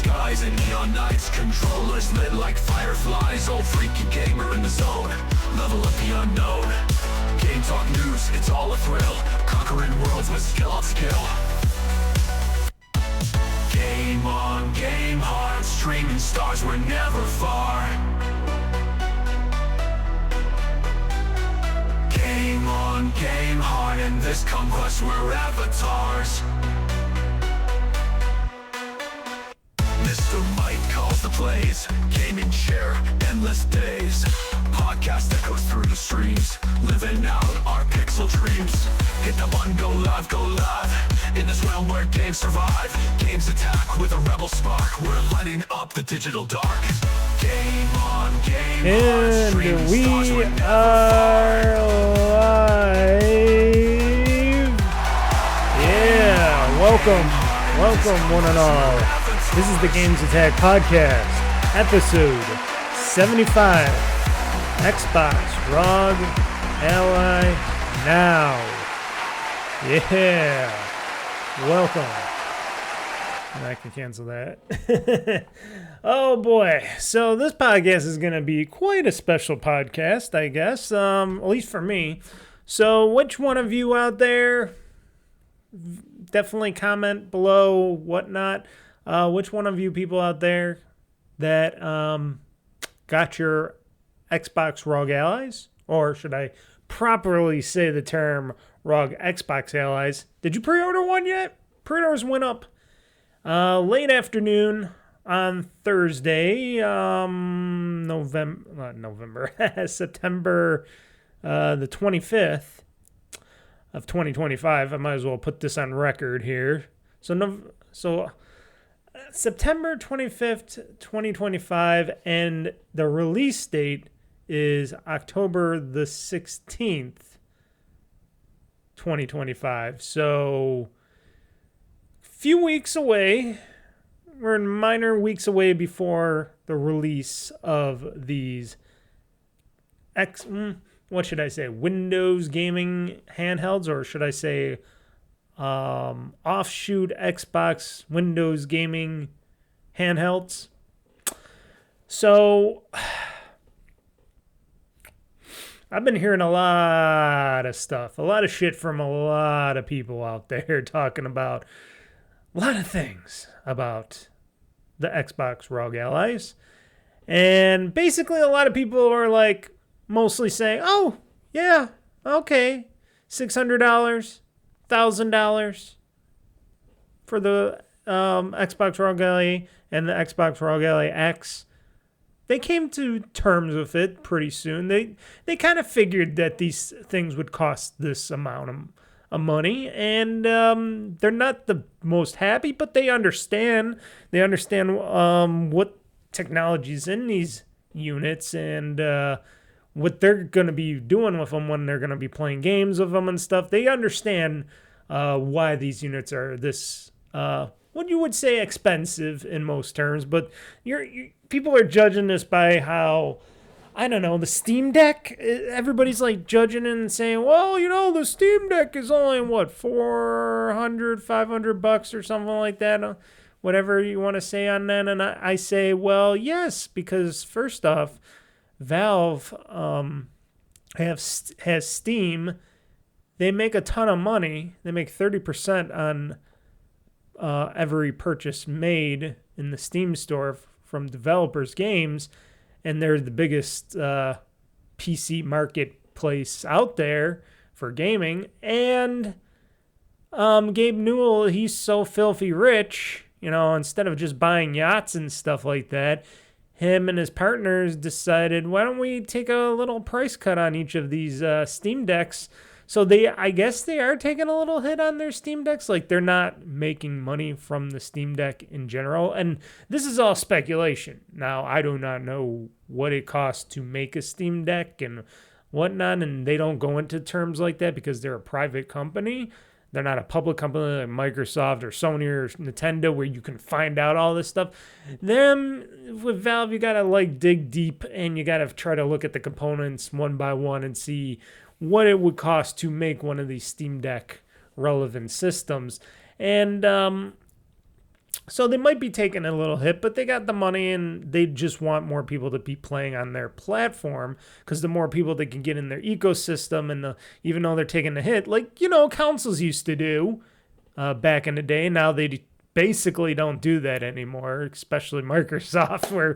skies and neon nights, controllers lit like fireflies. OldFreakyGamer in the zone, level up the unknown. Game talk news, it's all a thrill, conquering worlds with skill on skill. Game on, game hard, streaming stars were never far. Game on, game hard, in this conquest we're avatars. Mr. Mike calls the plays, gaming chair, endless days. Podcast that goes through the streams, living out our pixel dreams. Hit the button, go live, in this realm where games survive. GamezAttack with a rebel spark, we're lighting up the digital dark. Game on, game and on, we are live. Yeah, welcome one and all. This is the GamezAttack podcast, episode 75, Xbox Rog Ally now. Yeah, welcome. And I can cancel that. Oh boy, so this podcast is going to be quite a special podcast, I guess, at least for me. So which one of you out there, definitely comment below, whatnot. Which one of you people out there that got your Xbox Rog Allys, or should I properly say the term Rog Xbox Allys? Did you pre-order one yet? Pre-orders went up late afternoon on Thursday, September the 25th of 2025. I might as well put this on record here. So September 25th, 2025, and the release date is October the 16th, 2025. So, few weeks away. We're minor weeks away before the release of these Windows gaming handhelds, or should I say offshoot Xbox Windows gaming handhelds. So I've been hearing a lot of stuff, a lot of shit from a lot of people out there talking about a lot of things about the Xbox Rog Allys. And basically a lot of people are like mostly saying, oh yeah, okay, $600, $1,000 for the Xbox Rog Ally and the Xbox Rog Ally X. They came to terms with it pretty soon. They kind of figured that these things would cost this amount of money, and they're not the most happy, but they understand. They understand what technology's in these units and what they're going to be doing with them when they're going to be playing games with them and stuff. They understand why these units are this, what you would say expensive in most terms, but people are judging this by how, I don't know, the Steam Deck, everybody's like judging and saying, well, you know, the Steam Deck is only, what, $400, $500 or something like that, whatever you want to say on that. And I say, well, yes, because first off, Valve has Steam. They make a ton of money. They make 30% on every purchase made in the Steam store from developers' games, and they're the biggest PC marketplace out there for gaming. And Gabe Newell, he's so filthy rich, you know, instead of just buying yachts and stuff like that, him and his partners decided, why don't we take a little price cut on each of these Steam Decks? So I guess they are taking a little hit on their Steam Decks. Like, they're not making money from the Steam Deck in general. And this is all speculation. Now, I do not know what it costs to make a Steam Deck and whatnot. And they don't go into terms like that because they're a private company. They're not a public company like Microsoft or Sony or Nintendo where you can find out all this stuff. Them, with Valve, you got to like dig deep and you got to try to look at the components one by one and see what it would cost to make one of these Steam Deck relevant systems. And So they might be taking a little hit, but they got the money and they just want more people to be playing on their platform, because the more people they can get in their ecosystem, and even though they're taking a hit, like, consoles used to do back in the day, now they basically don't do that anymore, especially Microsoft, where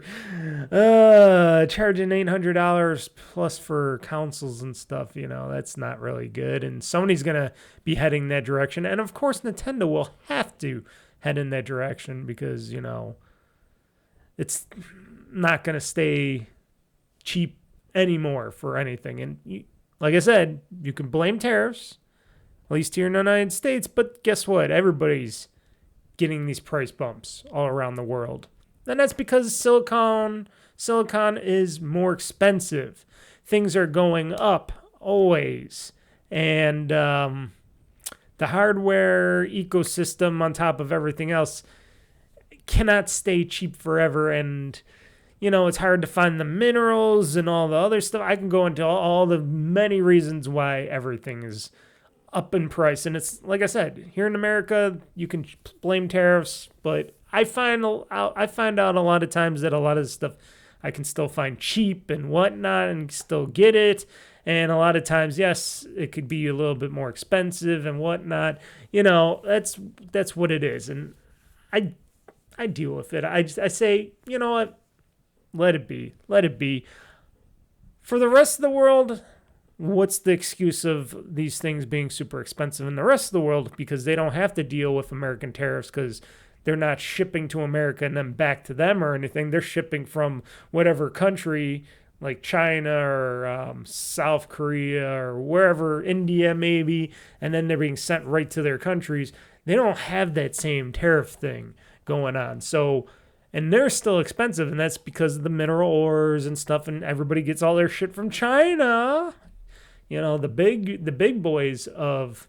charging $800 plus for consoles and stuff, that's not really good. And Sony's going to be heading that direction. And of course, Nintendo will have to head in that direction, because it's not going to stay cheap anymore for anything. And like I said, you can blame tariffs, at least here in the United States, but guess what? Everybody's getting these price bumps all around the world. And that's because silicon is more expensive. Things are going up always. And the hardware ecosystem on top of everything else cannot stay cheap forever. And, it's hard to find the minerals and all the other stuff. I can go into all the many reasons why everything is up in price. And it's, like I said, here in America, you can blame tariffs, but I find out a lot of times that a lot of the stuff I can still find cheap and whatnot and still get it. And a lot of times, yes, it could be a little bit more expensive and whatnot. That's what it is. And I deal with it. I say, you know what? Let it be. Let it be. For the rest of the world, what's the excuse of these things being super expensive in the rest of the world? Because they don't have to deal with American tariffs, because they're not shipping to America and then back to them or anything. They're shipping from whatever country, like China or South Korea or wherever, India maybe, and then they're being sent right to their countries. They don't have that same tariff thing going on. So, and they're still expensive, and that's because of the mineral ores and stuff, and everybody gets all their shit from China. The big boys of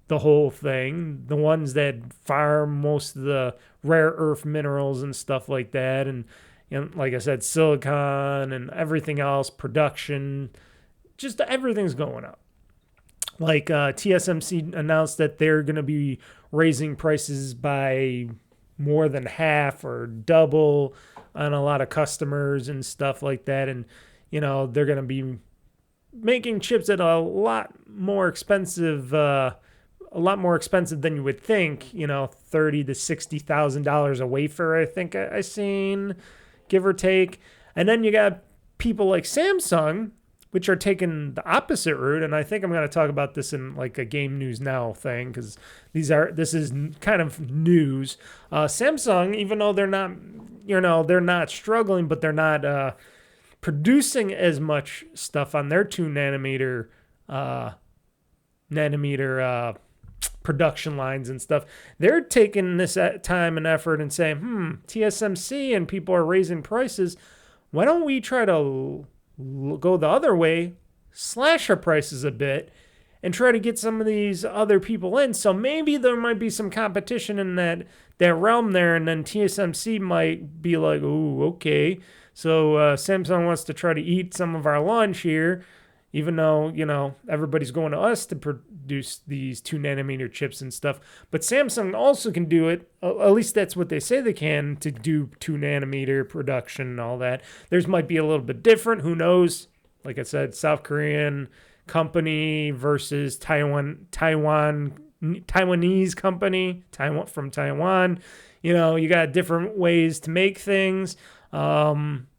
the whole thing, the ones that farm most of the rare earth minerals and stuff like that, and like I said, silicon and everything else, production, just everything's going up. Like TSMC announced that they're going to be raising prices by more than half or double on a lot of customers and stuff like that. And, they're going to be making chips at a lot more expensive than you would think, $30,000 to $60,000 a wafer, I think I seen, give or take. And then you got people like Samsung, which are taking the opposite route. And I think I'm going to talk about this in like a Game News Now thing, because this is kind of news. Samsung, even though they're not struggling, but they're not producing as much stuff on their 2 nanometer production lines and stuff. They're taking this time and effort and saying, TSMC and people are raising prices. Why don't we try to go the other way, slash our prices a bit, and try to get some of these other people in? So maybe there might be some competition in that realm there, and then TSMC might be like, ooh, okay. So Samsung wants to try to eat some of our lunch here, even though, everybody's going to us to produce these 2 nanometer chips and stuff. But Samsung also can do it, at least that's what they say they can, to do 2 nanometer production and all that. Theirs might be a little bit different, who knows? Like I said, South Korean company versus Taiwanese company, from Taiwan. You got different ways to make things.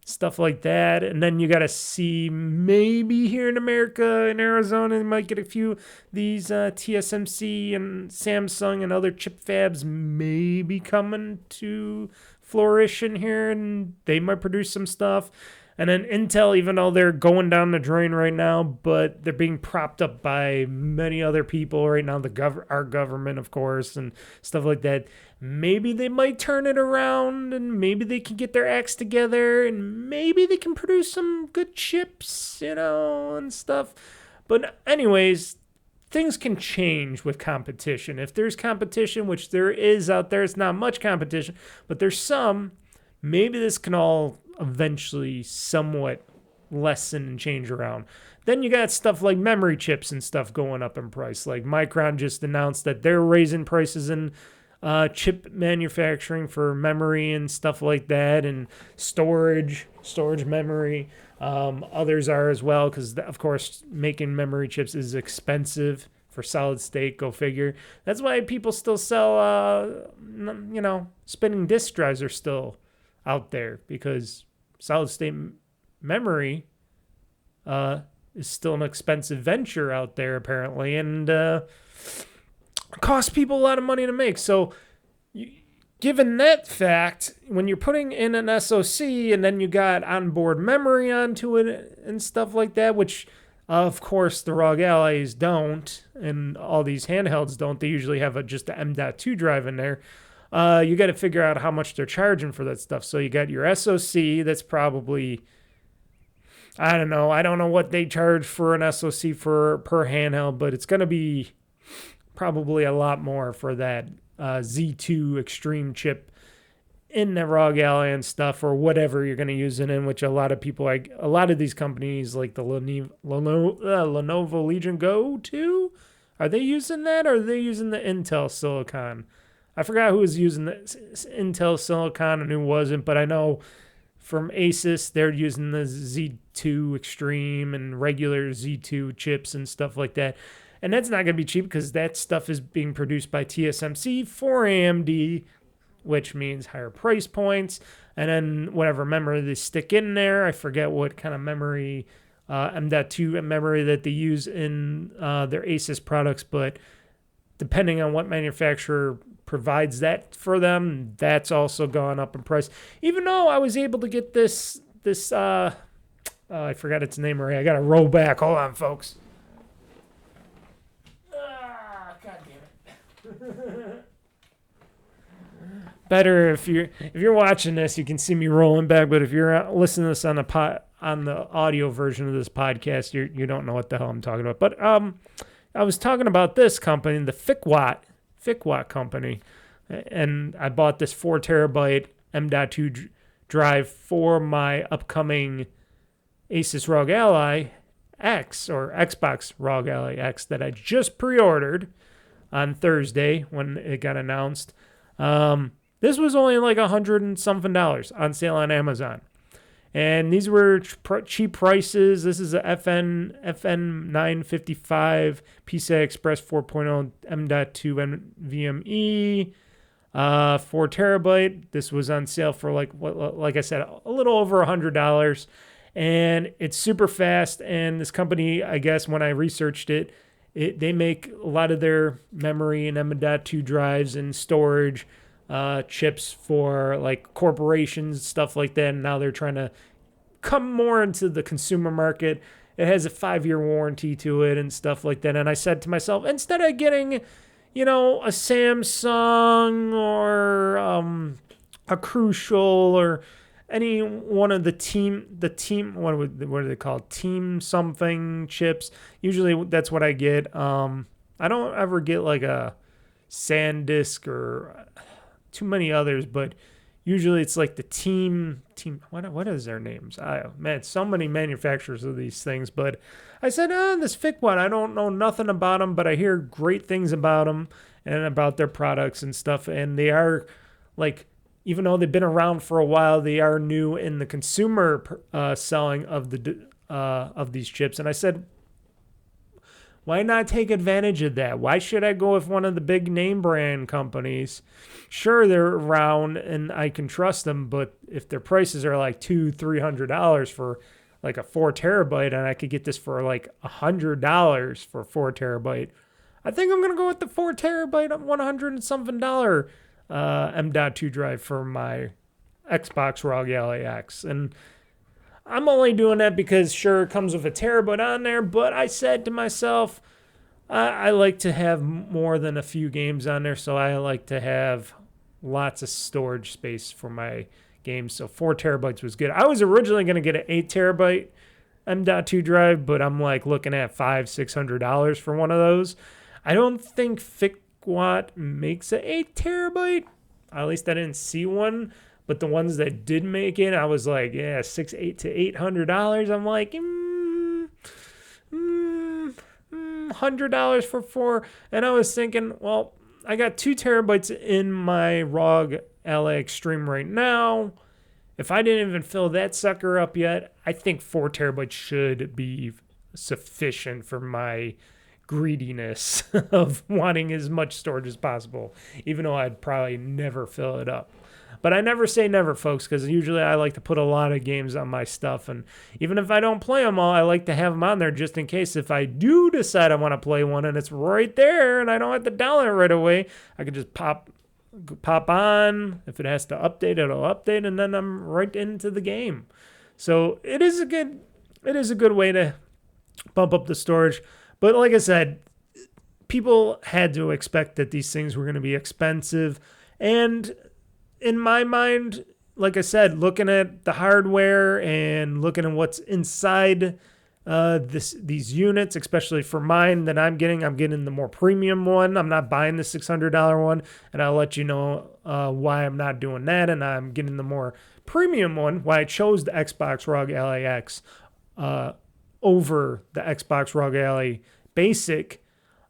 Stuff like that. And then you got to see, maybe here in America, in Arizona, they might get a few these TSMC and Samsung and other chip fabs maybe coming to flourish in here, and they might produce some stuff. And then Intel, even though they're going down the drain right now, but they're being propped up by many other people right now, our government, of course, and stuff like that. Maybe they might turn it around, and maybe they can get their acts together, and maybe they can produce some good chips, and stuff. But anyways, things can change with competition. If there's competition, which there is out there, it's not much competition, but there's some, maybe this can all eventually somewhat lessen and change around. Then you got stuff like memory chips and stuff going up in price. Like Micron just announced that they're raising prices in chip manufacturing for memory and stuff like that, and storage memory. Others are as well, because of course making memory chips is expensive for solid state. Go figure. That's why people still sell, spinning disk drives are still out there, because solid state memory is still an expensive venture out there apparently, and costs people a lot of money to make. So given that fact, when you're putting in an SoC and then you got onboard memory onto it and stuff like that, which of course the Rog Allys don't, and all these handhelds don't, they usually have just the M.2 drive in there. You got to figure out how much they're charging for that stuff. So you got your SoC, that's probably, I don't know what they charge for an SoC per handheld, but it's going to be probably a lot more for that Z2 Extreme chip in the Rog Ally and stuff, or whatever you're going to use it in, which a lot of these companies like the Lenovo Legion Go 2, are they using that, or are they using the Intel Silicon? I forgot who was using the Intel Silicon and who wasn't, but I know from Asus, they're using the Z2 Extreme and regular Z2 chips and stuff like that. And that's not going to be cheap, because that stuff is being produced by TSMC for AMD, which means higher price points. And then whatever memory they stick in there, I forget what kind of memory, M.2 memory that they use in their Asus products, but depending on what manufacturer provides that for them, that's also gone up in price. Even though I was able to get this I forgot its name already. I got to roll back. Hold on, folks. God damn it. Better if you're watching this, you can see me rolling back, but if you're listening to this on the audio version of this podcast, you don't know what the hell I'm talking about. But I was talking about this company, the Fiqwatt company, and I bought this 4 terabyte M.2 drive for my upcoming Asus Rog Ally X, or Xbox Rog Ally X, that I just pre-ordered on Thursday when it got announced. This was only like $100 and something on sale on Amazon. And these were cheap prices. This is a FN955 PCI Express 4.0 M.2 NVMe, 4 terabyte. This was on sale for like I said, a little over $100. And it's super fast. And this company, I guess, when I researched it, they make a lot of their memory and M.2 drives and storage chips for like corporations, stuff like that. And now they're trying to come more into the consumer market. It has a 5-year warranty to it and stuff like that. And I said to myself, instead of getting, a Samsung or a Crucial or any one of the team, what are they called? Team something chips. Usually that's what I get. I don't ever get like a SanDisk or too many others, but usually it's like the team. What is their names? So many manufacturers of these things. But I said, this Fiqwatt, I don't know nothing about them, but I hear great things about them and about their products and stuff. And they are like, even though they've been around for a while, they are new in the consumer selling of these chips. And I said, why not take advantage of that? Why should I go with one of the big name brand companies? Sure, they're around and I can trust them, but if their prices are like $200-$300 for like a 4 terabyte, and I could get this for like $100 for 4 terabyte, I think I'm gonna go with the 4 terabyte $100 and something M.2 drive for my Xbox Rog Ally X. And I'm only doing that because, sure, it comes with a terabyte on there, but I said to myself, I like to have more than a few games on there, so I like to have lots of storage space for my games. So 4 terabytes was good. I was originally going to get an 8 terabyte M.2 drive, but I'm like looking at $500-$600 for one of those. I don't think Fiqwatt makes an 8 terabyte. At least I didn't see one. But the ones that did make it, I was like, yeah, $600 to $800. I'm like, $100 for 4. And I was thinking, well, I got 2 terabytes in my ROG Ally Extreme right now. If I didn't even fill that sucker up yet, I think 4 terabytes should be sufficient for my greediness of wanting as much storage as possible, even though I'd probably never fill it up. But I never say never, folks, because usually I like to put a lot of games on my stuff. And even if I don't play them all, I like to have them on there just in case if I do decide I want to play one and it's right there and I don't have to download it right away, I can just pop on. If it has to update, it'll update, and then I'm right into the game. So it is a good way to bump up the storage. But like I said, people had to expect that these things were going to be expensive. And in my mind, like I said, looking at the hardware and looking at what's inside these units, especially for mine that I'm getting the more premium one. I'm not buying the $600 one, and I'll let you know why I'm not doing that. And I'm getting the more premium one, why I chose the Xbox Rog Ally X over the Xbox Rog Ally Basic.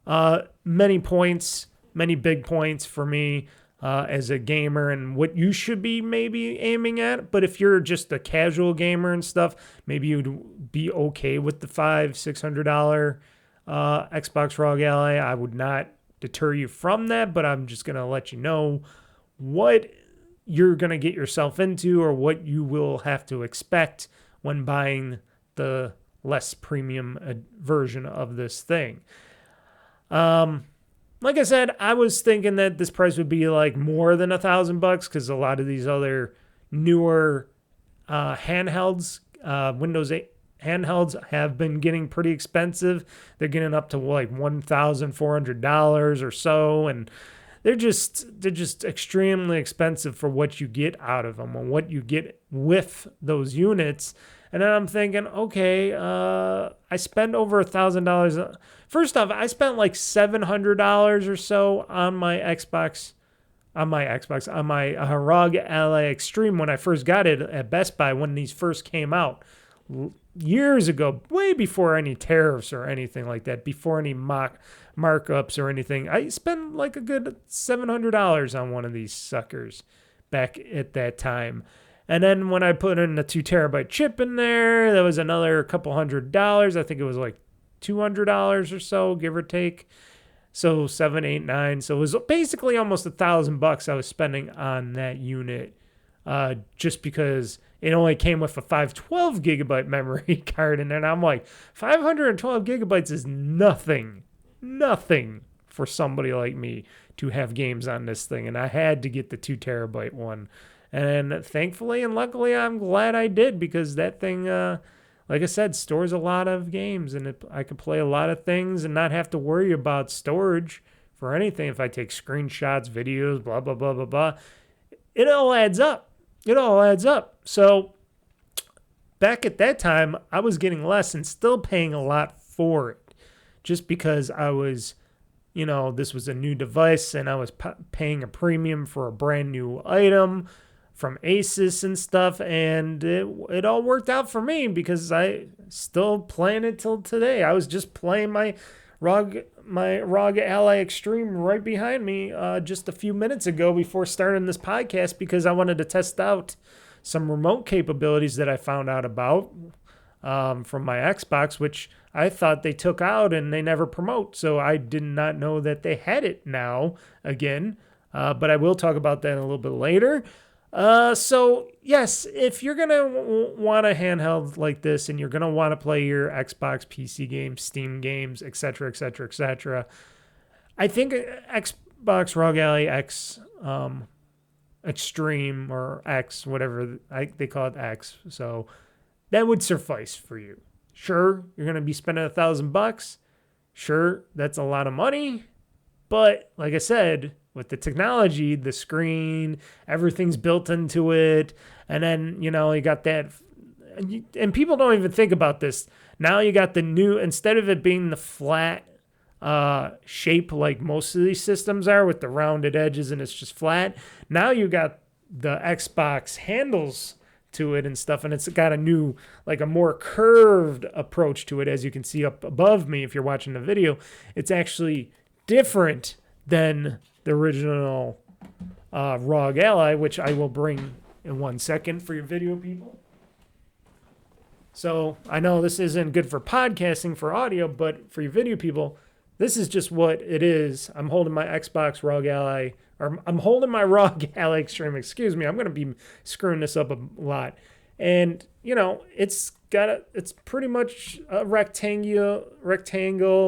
Many big points for me as a gamer and what you should be maybe aiming at. But if you're just a casual gamer and stuff, maybe you'd be okay with the $600 Xbox Rog Ally. I would not deter you from that, but I'm just going to let you know what you're going to get yourself into or what you will have to expect when buying the less premium version of this thing. Like I said, I was thinking that this price would be like more than $1,000 because a lot of these other newer handhelds, Windows 8 handhelds, have been getting pretty expensive. They're getting up to like $1,400 or so, and they're just extremely expensive for what you get out of them and what you get with those units. And then I'm thinking, okay, I spend over $1,000. First off, I spent like $700 or so on my ROG Ally Extreme when I first got it at Best Buy when these first came out years ago, way before any tariffs or anything like that, before any markups or anything. I spent like a good $700 on one of these suckers back at that time. And then when I put in the 2 terabyte chip in there, that was another couple $100. I think it was like $200 or so, give or take. So 7, 8, 9. So it was basically almost $1,000 I was spending on that unit, just because it only came with a 512 gigabyte memory card in there. And I'm like, 512 gigabytes is nothing for somebody like me to have games on this thing. And I had to get the 2 terabyte one. And thankfully and luckily, I'm glad I did, because that thing, like I said, stores a lot of games, and I could play a lot of things and not have to worry about storage for anything. If I take screenshots, videos, blah, blah, blah, blah, blah, it all adds up. So back at that time, I was getting less and still paying a lot for it, just because I was, this was a new device and I was paying a premium for a brand new item from Asus and stuff, and it all worked out for me because I still playing it till today. I was just playing my ROG Ally Extreme right behind me just a few minutes ago before starting this podcast, because I wanted to test out some remote capabilities that I found out about from my Xbox, which I thought they took out and they never promote. So I did not know that they had it now again, but I will talk about that a little bit later. So yes, if you're going to want a handheld like this and you're going to want to play your Xbox PC games, Steam games, etc., etc., etc., I think Xbox Rog Ally X, Extreme or X, whatever they call it, X. So that would suffice for you. Sure, you're going to be spending $1,000. Sure, that's a lot of money. But like I said, with the technology, the screen, everything's built into it. And then, you got that. And people don't even think about this. Now you got the new, instead of it being the flat shape like most of these systems are with the rounded edges and it's just flat, now you got the Xbox handles to it and stuff, and it's got a new, like a more curved approach to it, as you can see up above me if you're watching the video. It's actually different than the original ROG Ally, which I will bring in 1 second for your video people. So I know this isn't good for podcasting, for audio, but for your video people, this is just what it is. I'm holding my Xbox Rog Ally, or I'm holding my ROG Ally Extreme, excuse me. I'm going to be screwing this up a lot. And, you know, it's pretty much a rectangle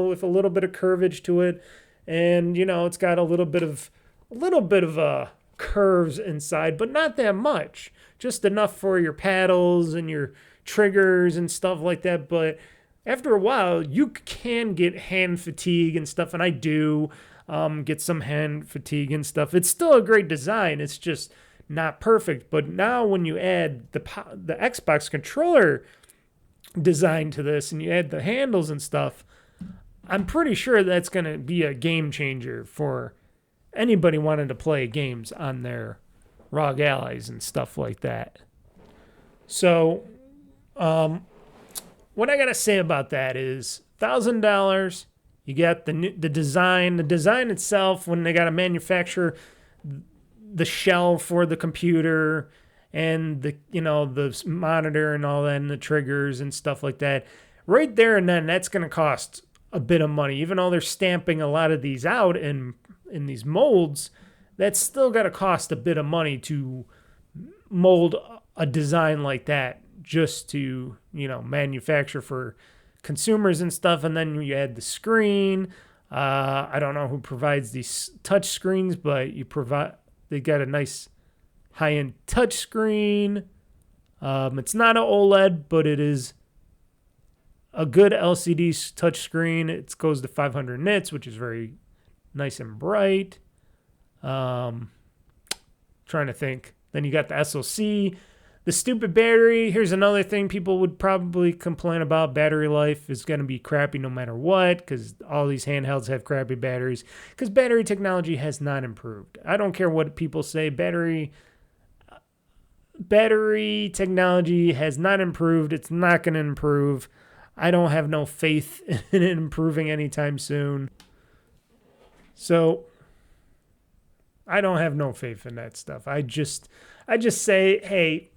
with a little bit of curvage to it. And, you know, it's got a little bit of curves inside, but not that much. Just enough for your paddles and your triggers and stuff like that. But after a while, you can get hand fatigue and stuff, and I do get some hand fatigue and stuff. It's still a great design. It's just not perfect. But now when you add the Xbox controller design to this and you add the handles and stuff, I'm pretty sure that's going to be a game changer for anybody wanting to play games on their ROG Allys and stuff like that. So, what I got to say about that is $1,000, you got the design. The design itself, when they got to manufacture the shell for the computer and the monitor and all that and the triggers and stuff like that, right there and then that's going to cost a bit of money. Even though they're stamping a lot of these out in these molds, that's still got to cost a bit of money to mold a design like that, just to, manufacture for consumers and stuff. And then you add the screen. I don't know who provides these touch screens, but they got a nice high-end touch screen. It's not an OLED, but it is a good LCD touch screen. It goes to 500 nits, which is very nice and bright. Trying to think. Then you got the SoC. The stupid battery. Here's another thing people would probably complain about. Battery life is going to be crappy no matter what, because all these handhelds have crappy batteries, because battery technology has not improved. I don't care what people say. Battery technology has not improved. It's not going to improve. I don't have no faith in it improving anytime soon. So I don't have no faith in that stuff. I just say, hey,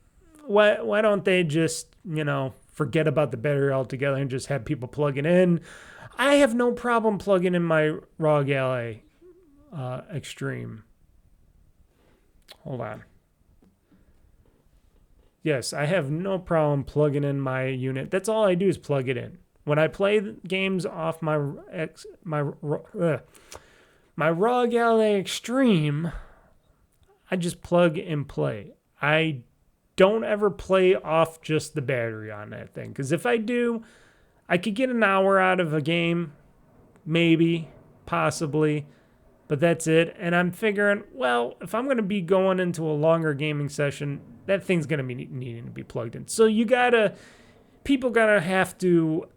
why don't they just, forget about the battery altogether and just have people plug it in? I have no problem plugging in my ROG Ally Extreme. Hold on. Yes, I have no problem plugging in my unit. That's all I do is plug it in. When I play games off my ROG Ally Extreme, I just plug and play. I don't ever play off just the battery on that thing, because if I do, I could get an hour out of a game, maybe, possibly, but that's it. And I'm figuring, well, if I'm going to be going into a longer gaming session, that thing's going to be needing to be plugged in. So people gotta have to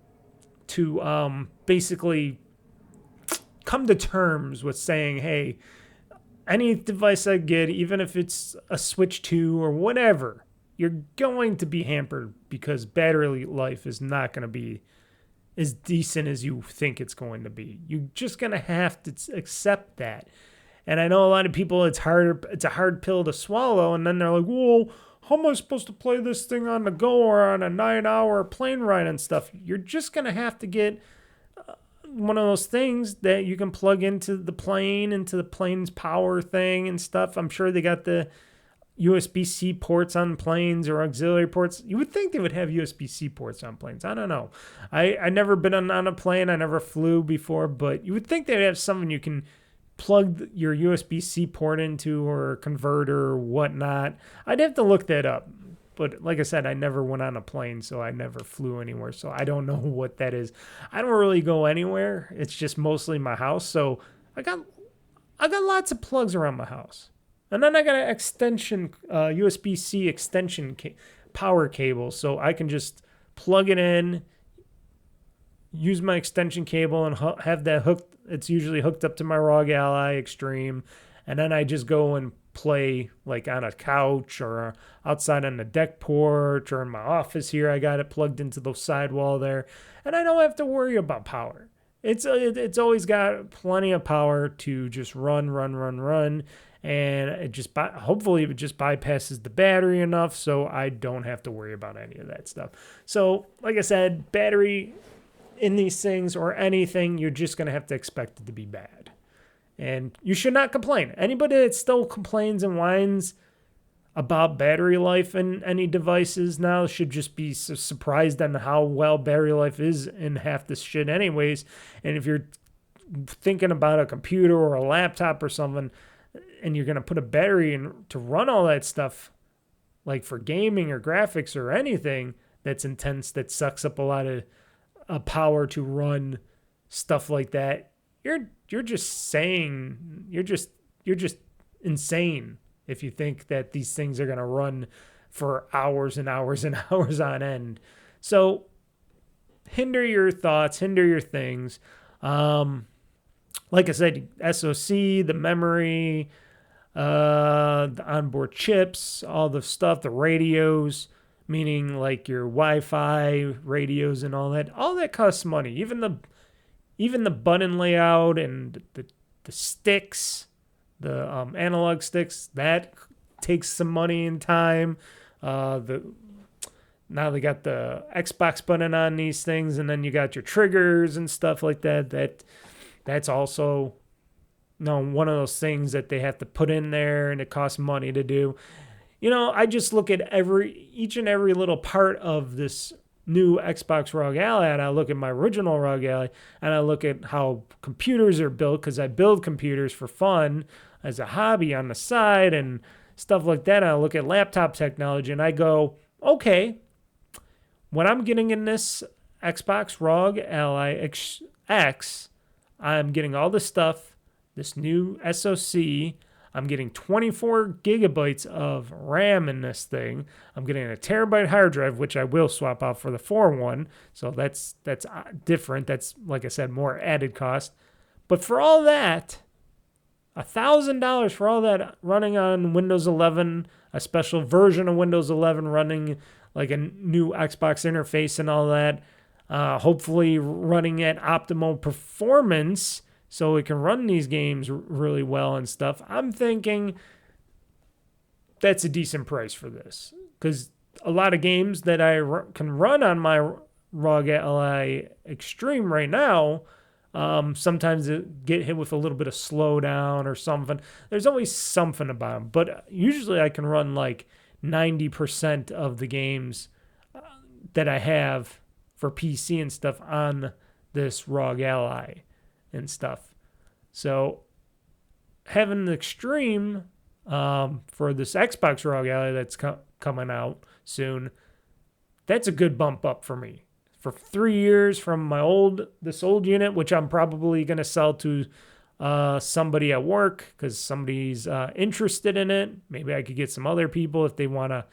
basically come to terms with saying, hey, any device I get, even if it's a Switch 2 or whatever, you're going to be hampered because battery life is not going to be as decent as you think it's going to be. You're just going to have to accept that. And I know a lot of people, it's a hard pill to swallow, and then they're like, well, how am I supposed to play this thing on the go or on a 9-hour plane ride and stuff? You're just going to have to get one of those things that you can plug into the plane's power thing and stuff. I'm sure they got the USB-C ports on planes or auxiliary ports. You would think they would have USB-C ports on planes. I don't know. I never been on a plane. I never flew before, but you would think they'd have something you can plug your USB-C port into, or a converter or whatnot. I'd have to look that up. But like I said, I never went on a plane, so I never flew anywhere. So I don't know what that is. I don't really go anywhere. It's just mostly my house. So I got lots of plugs around my house. And then I got an extension, USB-C extension power cable. So I can just plug it in, use my extension cable, and have that hooked. It's usually hooked up to my ROG Ally Extreme. And then I just go and play like on a couch or outside on the deck porch or in my office here. I got it plugged into the sidewall there, and I don't have to worry about power. It's always got plenty of power to just run, and it just hopefully it just bypasses the battery enough so I don't have to worry about any of that stuff. So, like I said, battery in these things or anything, you're just gonna have to expect it to be bad, and you should not complain. Anybody that still complains and whines about battery life in any devices now should just be surprised on how well battery life is in half this shit anyways. And if you're thinking about a computer or a laptop or something and you're going to put a battery in to run all that stuff, like for gaming or graphics or anything that's intense, that sucks up a lot of power to run stuff like that, you're just insane if you think that these things are going to run for hours and hours and hours on end. So hinder your thoughts, hinder your things. Like I said, SoC, the memory, the onboard chips, all the stuff, the radios, meaning like your Wi-Fi radios and all that costs money. Even the button layout and the sticks, the analog sticks, that takes some money and time. Now they got the Xbox button on these things, and then you got your triggers and stuff like that. That's also one of those things that they have to put in there, and it costs money to do. I just look at each and every little part of this new Xbox Rog Ally, and I look at my original Rog Ally, and I look at how computers are built, because I build computers for fun as a hobby on the side and stuff like that. And I look at laptop technology and I go, okay, when I'm getting in this Xbox Rog Ally X, I'm getting all this stuff, this new SoC. I'm getting 24 gigabytes of RAM in this thing. I'm getting a terabyte hard drive, which I will swap out for the 4 So that's different. That's, like I said, more added cost. But for all that, $1,000 for all that running on Windows 11, a special version of Windows 11 running like a new Xbox interface and all that, hopefully running at optimal performance so it can run these games really well and stuff. I'm thinking that's a decent price for this, because a lot of games that I can run on my Rog Ally Extreme right now, sometimes it get hit with a little bit of slowdown or something. There's always something about them, but usually I can run like 90% of the games that I have for PC and stuff on this Rog Ally and stuff. So having the Extreme for this Xbox Rog Ally that's coming out soon, that's a good bump up for me. For 3 years from this old unit, which I'm probably going to sell to somebody at work because somebody's interested in it. Maybe I could get some other people if they want to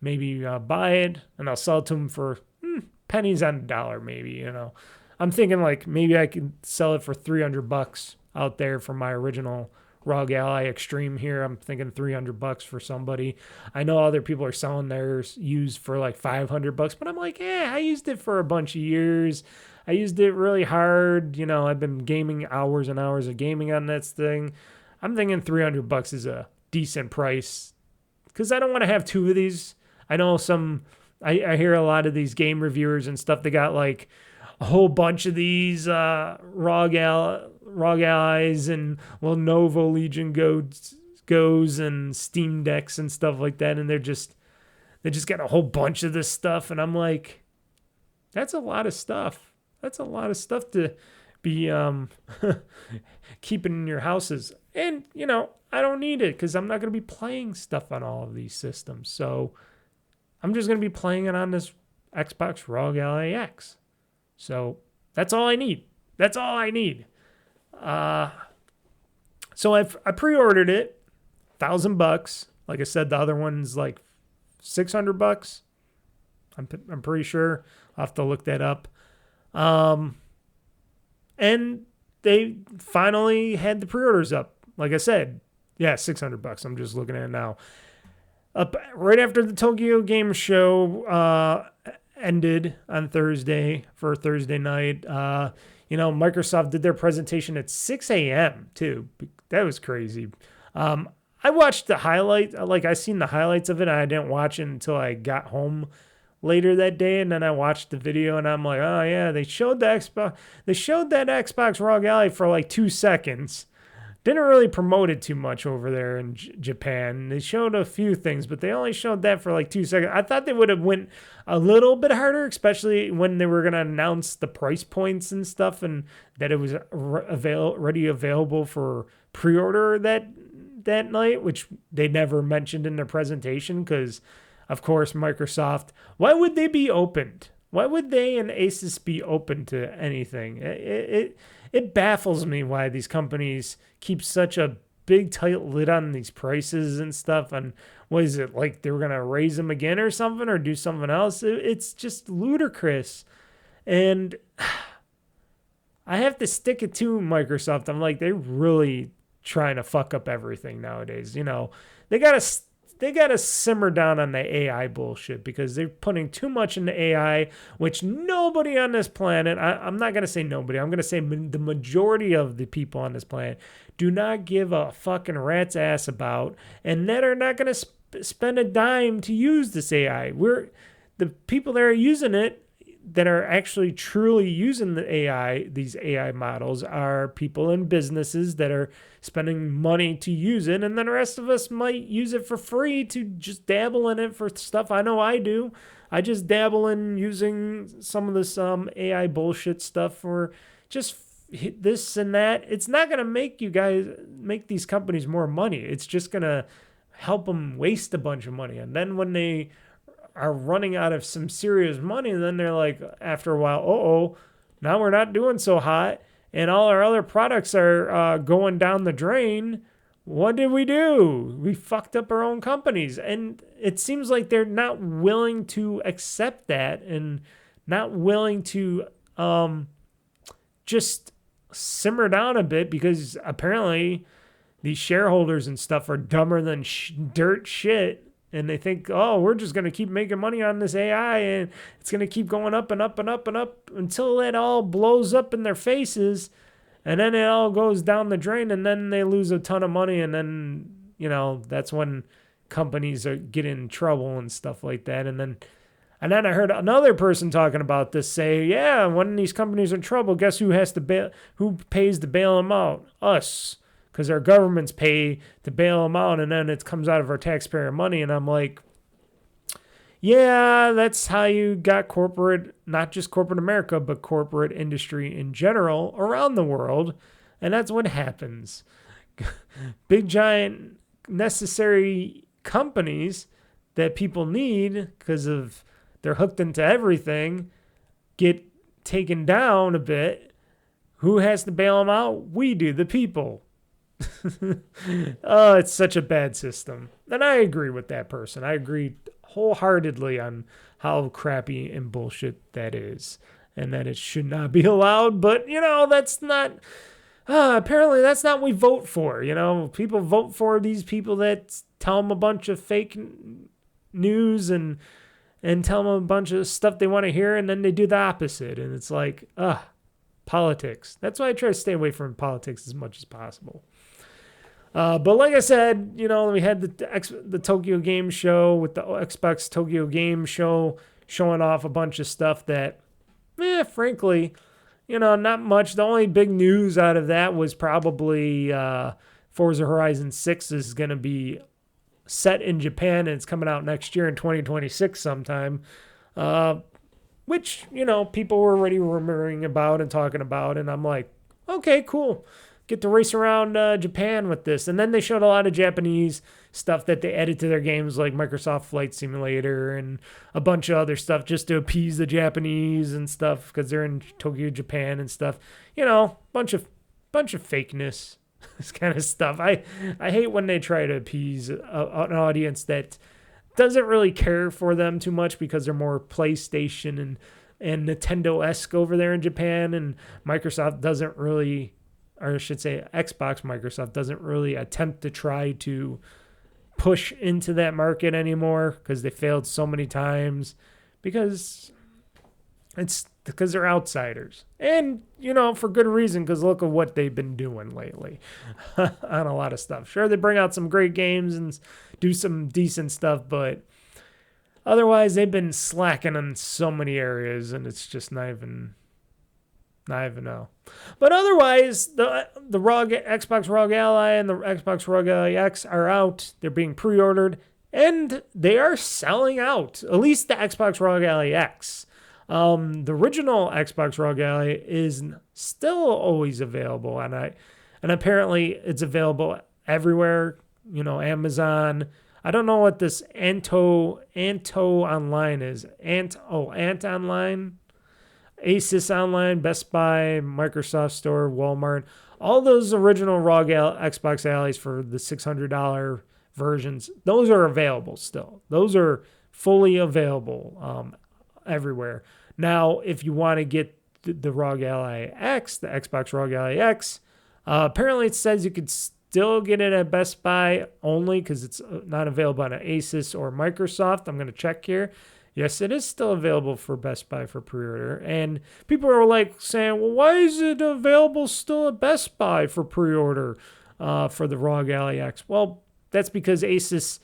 maybe buy it, and I'll sell it to them for pennies on the dollar, maybe. I'm thinking like maybe I could sell it for $300 out there for my original Rog Ally Extreme here. I'm thinking $300 for somebody. I know other people are selling theirs used for like $500, but I'm like, I used it for a bunch of years. I used it really hard. I've been gaming hours and hours of gaming on this thing. I'm thinking $300 is a decent price, because I don't want to have two of these. I know I hear a lot of these game reviewers and stuff. They got like a whole bunch of these Rog Allies and Lenovo Legion goes and Steam Decks and stuff like that, and they just got a whole bunch of this stuff, and I'm like, that's a lot of stuff. That's a lot of stuff to be keeping in your houses, and I don't need it because I'm not going to be playing stuff on all of these systems. So I'm just going to be playing it on this Xbox Rog Ally X. So that's all I need. That's all I need. So I pre-ordered it, $1,000. Like I said, the other one's like $600. I'm pretty sure. I'll have to look that up. And they finally had the pre-orders up. Like I said, $600. I'm just looking at it now. Right after the Tokyo Game Show ended on Thursday for Thursday night. Microsoft did their presentation at 6 a.m. too. That was crazy. I watched the highlight, I seen the highlights of it. I didn't watch it until I got home later that day, and then I watched the video, and I'm like, oh yeah, they showed that Xbox Rog Ally for like 2 seconds. Didn't really promote it too much over there in Japan. They showed a few things, but they only showed that for like 2 seconds. I thought they would have went a little bit harder, especially when they were going to announce the price points and stuff, and that it was ready available for pre-order that night, which they never mentioned in their presentation because, of course, Microsoft, why would they be opened? Why would they and Asus be open to anything? It baffles me why these companies keep such a big, tight lid on these prices and stuff. And what is it, like they were going to raise them again or something or do something else? It's just ludicrous. And I have to stick it to Microsoft. I'm like, they're really trying to fuck up everything nowadays. They gotta simmer down on the AI bullshit because they're putting too much into AI, which nobody on this planet, I'm not gonna say nobody, I'm gonna say the majority of the people on this planet do not give a fucking rat's ass about, and that are not gonna spend a dime to use this AI. The people that are using it, that are actually truly using the AI, these AI models, are people in businesses that are spending money to use it, and then the rest of us might use it for free to just dabble in it for stuff. I know I do. I just dabble in using some of this AI bullshit stuff for just this and that. It's not going to make these companies more money. It's just going to help them waste a bunch of money. And then when they are running out of some serious money, and then they're like, after a while, now we're not doing so hot, and all our other products are going down the drain. What did we do? We fucked up our own companies. And it seems like they're not willing to accept that and not willing to just simmer down a bit, because apparently these shareholders and stuff are dumber than dirt shit. And they think, we're just going to keep making money on this AI, and it's going to keep going up and up and up and up until it all blows up in their faces. And then it all goes down the drain, and then they lose a ton of money. And then, that's when companies get in trouble and stuff like that. And then I heard another person talking about this say, yeah, when these companies are in trouble, guess who pays to bail them out? Us. Because our governments pay to bail them out, and then it comes out of our taxpayer money. And I'm like, yeah, that's how you got corporate, not just corporate America, but corporate industry in general around the world. And that's what happens. Big, giant, necessary companies that people need because of they're hooked into everything get taken down a bit. Who has to bail them out? We do, the people. Oh, it's such a bad system. And I agree with that person. I agree wholeheartedly on how crappy and bullshit that is, and that it should not be allowed. But, that's not... apparently that's not what we vote for. People vote for these people that tell them a bunch of fake news and tell them a bunch of stuff they want to hear, and then they do the opposite. And it's like, politics. That's why I try to stay away from politics as much as possible. But like I said, we had the Tokyo Game Show with the Xbox Tokyo Game Show showing off a bunch of stuff that, frankly, not much. The only big news out of that was probably Forza Horizon 6 is going to be set in Japan, and it's coming out next year in 2026 sometime, which, people were already rumoring about and talking about, and I'm like, okay, cool. Get to race around Japan with this. And then they showed a lot of Japanese stuff that they added to their games, like Microsoft Flight Simulator and a bunch of other stuff just to appease the Japanese and stuff because they're in Tokyo, Japan and stuff. Bunch of fakeness, this kind of stuff. I hate when they try to appease an audience that doesn't really care for them too much because they're more PlayStation and Nintendo-esque over there in Japan, and Microsoft doesn't really... or I should say Microsoft doesn't really attempt to try to push into that market anymore because they failed so many times, because it's because they're outsiders. And, for good reason, because look at what they've been doing lately on a lot of stuff. Sure, they bring out some great games and do some decent stuff, but otherwise they've been slacking in so many areas, and it's just not even know. But otherwise, the Xbox Rog Ally and the Xbox Rog Ally X are out. They're being pre-ordered, and they are selling out. At least the Xbox Rog Ally X. The original Xbox Rog Ally is still always available, and apparently it's available everywhere. Amazon. I don't know what this Anto Online is. Ant Online. Asus Online, Best Buy, Microsoft Store, Walmart, all those original Rog Xbox Allys for the $600 versions, those are available still. Those are fully available everywhere. Now, if you want to get the Rog Ally X, the Xbox Rog Ally X, apparently it says you could still get it at Best Buy only because it's not available on an Asus or Microsoft. I'm going to check here. Yes, it is still available for Best Buy for pre-order. And people are saying, well, why is it available still at Best Buy for pre-order for the Rog Ally X? Well, that's because Asus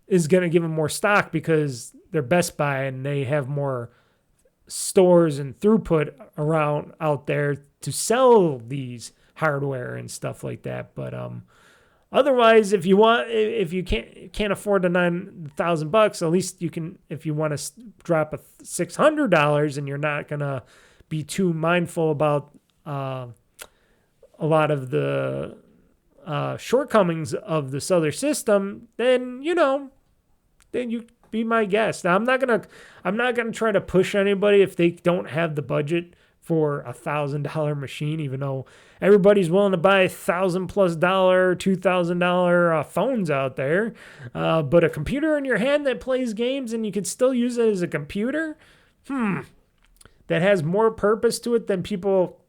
is going to give them more stock because they're Best Buy and they have more stores and throughput around out there to sell these hardware and stuff like that. But otherwise, if you can't afford the $9,000, at least you can. If you want to drop $600 and you're not gonna be too mindful about a lot of the shortcomings of this other system, then you be my guest. Now, I'm not gonna try to push anybody if they don't have the budget for $1,000 machine, even though everybody's willing to buy $1,000+ $2,000 phones out there. But a computer in your hand that plays games and you can still use it as a computer, that has more purpose to it than people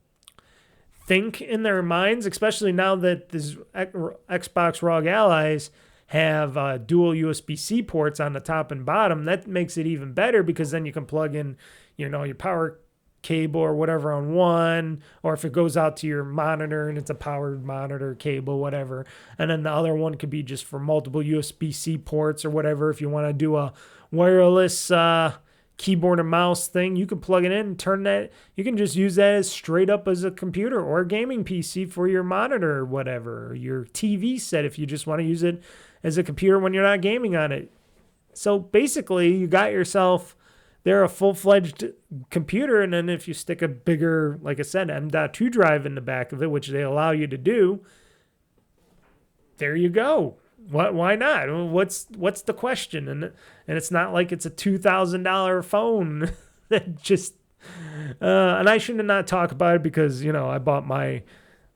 think in their minds, especially now that this Xbox Rog Allys have dual USB-C ports on the top and bottom. That makes it even better because then you can plug in, your power cable or whatever on one, or if it goes out to your monitor and it's a powered monitor cable, whatever. And then the other one could be just for multiple USB-C ports or whatever. If you want to do a wireless keyboard and mouse thing, you can plug it in and turn that. You can just use that as straight up as a computer or a gaming PC for your monitor or whatever, or your TV set if you just want to use it as a computer when you're not gaming on it. So basically, you got yourself a full-fledged computer, and then if you stick a bigger, like I said, M.2 drive in the back of it, which they allow you to do, there you go. Why not? What's the question? And it's not like it's a $2,000 phone that just. And I should not talk about it because I bought my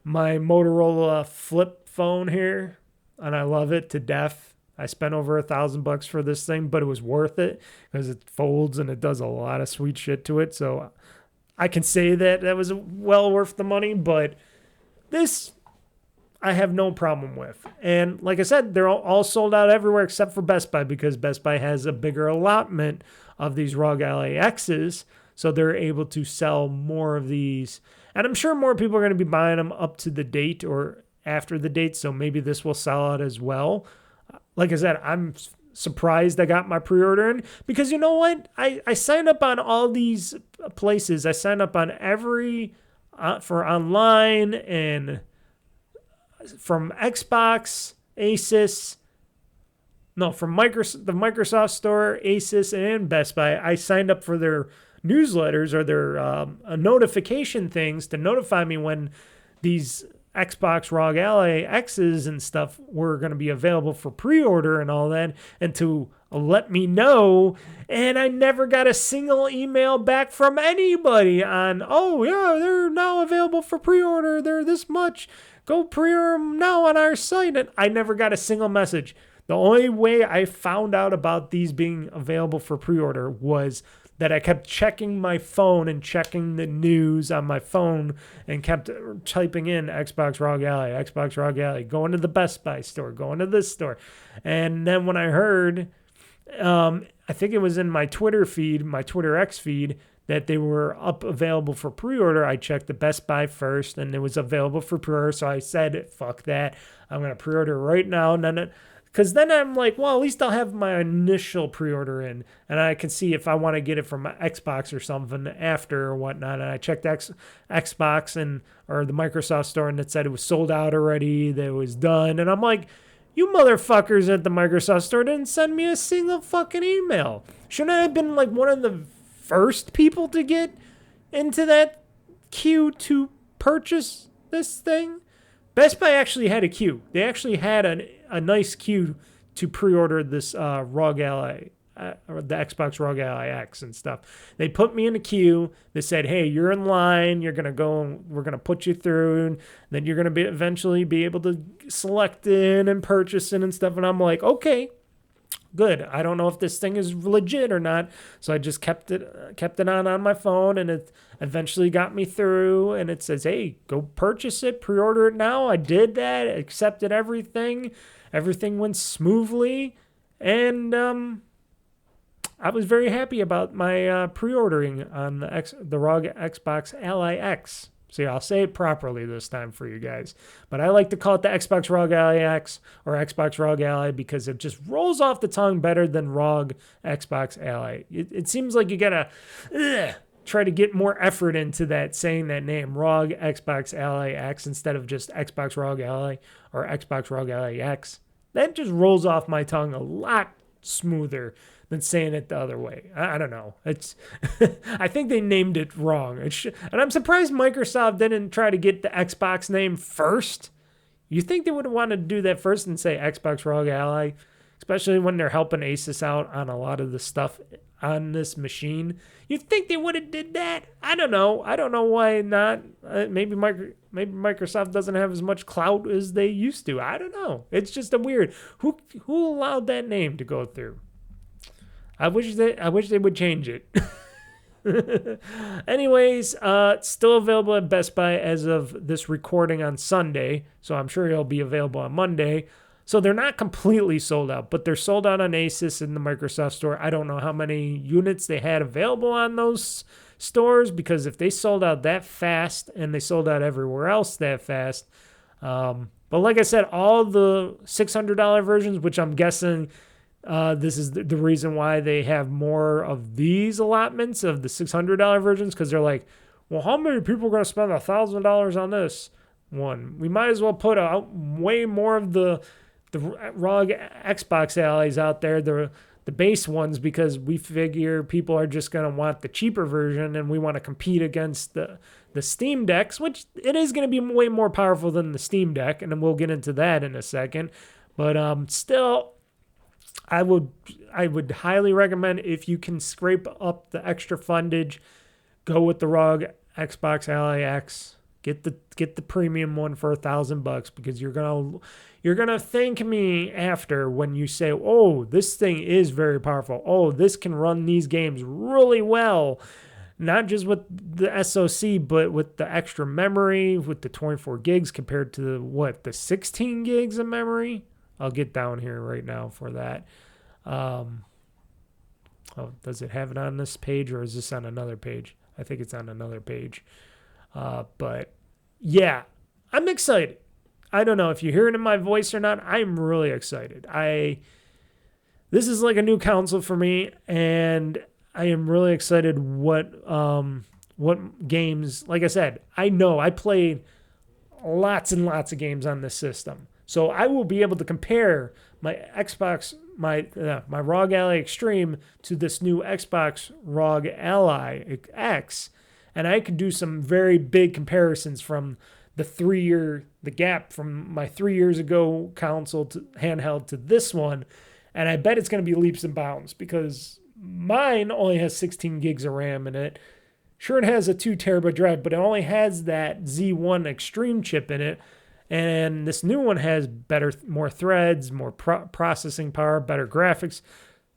Motorola flip phone here, and I love it to death. I spent over $1,000 for this thing, but it was worth it because it folds and it does a lot of sweet shit to it. So I can say that was well worth the money, but this I have no problem with. And like I said, they're all sold out everywhere except for Best Buy because Best Buy has a bigger allotment of these Rog Ally X's, so they're able to sell more of these. And I'm sure more people are going to be buying them up to the date or after the date, so maybe this will sell out as well. Like I said, I'm surprised I got my pre-order in because you know what? I signed up on all these places. I signed up on every for online and from Xbox, Asus, from the Microsoft Store, Asus, and Best Buy. I signed up for their newsletters or their notification things to notify me when these Xbox Rog Ally X's and stuff were going to be available for pre-order and all that, and to let me know. And I never got a single email back from anybody on, oh yeah, they're now available for pre-order. They're this much. Go pre-order them now on our site. And I never got a single message. The only way I found out about these being available for pre-order was that I kept checking my phone and checking the news on my phone and kept typing in Xbox Rog Ally, going to the Best Buy store, going to this store. And then when I heard, I think it was in my Twitter feed, my Twitter X feed, that they were available for pre-order, I checked the Best Buy first, and it was available for pre-order. So I said, fuck that. I'm going to pre-order right now. Because then I'm like, well, at least I'll have my initial pre-order in, and I can see if I want to get it from Xbox or something after or whatnot. And I checked Xbox or the Microsoft store, and it said it was sold out already, that it was done. And I'm like, you motherfuckers at the Microsoft store didn't send me a single fucking email. Shouldn't I have been like one of the first people to get into that queue to purchase this thing? Best Buy actually had a queue. They actually had a nice queue to pre-order this Rog Ally, or the Xbox Rog Ally X and stuff. They put me in a queue. They said, hey, you're in line. You're going to go, and we're going to put you through, and then you're going to eventually be able to select in and purchase it and stuff. And I'm like, okay, good. I don't know if this thing is legit or not. So I just kept it on my phone, and it eventually got me through, and it says, hey, go purchase it, pre-order it now. I did that, accepted everything. Everything went smoothly, and I was very happy about my pre-ordering on the ROG Xbox Ally X. See, I'll say it properly this time for you guys. But I like to call it the Xbox Rog Ally X or Xbox Rog Ally because it just rolls off the tongue better than ROG Xbox Ally. It seems like you gotta try to get more effort into that, saying that name, ROG Xbox Ally X, instead of just Xbox Rog Ally or Xbox Rog Ally X. That just rolls off my tongue a lot smoother than saying it the other way. I don't know. It's I think they named it wrong. And I'm surprised Microsoft didn't try to get the Xbox name first. You think they would have wanted to do that first and say Xbox Rog Ally, especially when they're helping Asus out on a lot of the stuff on this machine. You think they would have did that? I don't know. I don't know why not. Maybe Microsoft doesn't have as much clout as they used to. I don't know. It's just a weird. Who allowed that name to go through? I wish they would change it. Anyways, it's still available at Best Buy as of this recording on Sunday, so I'm sure it'll be available on Monday. So they're not completely sold out, but they're sold out on Asus in the Microsoft store. I don't know how many units they had available on those stores, because if they sold out that fast and they sold out everywhere else that fast, but like I said, all the $600 versions, which I'm guessing this is the reason why they have more of these allotments of the $600 versions, because they're like, well, how many people are going to spend $1,000 on this one? We might as well put out way more of the ROG Xbox Allys out there, the base ones, because we figure people are just going to want the cheaper version, and we want to compete against the Steam Decks, which it is going to be way more powerful than the Steam Deck, and then we'll get into that in a second. But still, I would highly recommend, if you can scrape up the extra fundage, go with the ROG Xbox Ally X. Get the premium one for $1,000, because you're gonna thank me after when you say, oh, this thing is very powerful. Oh, this can run these games really well. Not just with the SoC, but with the extra memory, with the 24 gigs compared to the 16 gigs of memory. I'll get down here right now for that. Does it have it on this page, or is this on another page? I think it's on another page. But yeah, I'm excited. I don't know if you hear it in my voice or not. I'm really excited. This is like a new console for me, and I am really excited what games. Like I said, I know I played lots and lots of games on this system. So I will be able to compare my Xbox, my ROG Ally Extreme to this new Xbox Rog Ally X, and I could do some very big comparisons from the gap from my 3 years ago console to handheld to this one, and I bet it's going to be leaps and bounds, because mine only has 16 gigs of RAM in it. Sure, it has a 2 terabyte drive, but it only has that Z1 Extreme chip in it. And this new one has more threads, more processing power, better graphics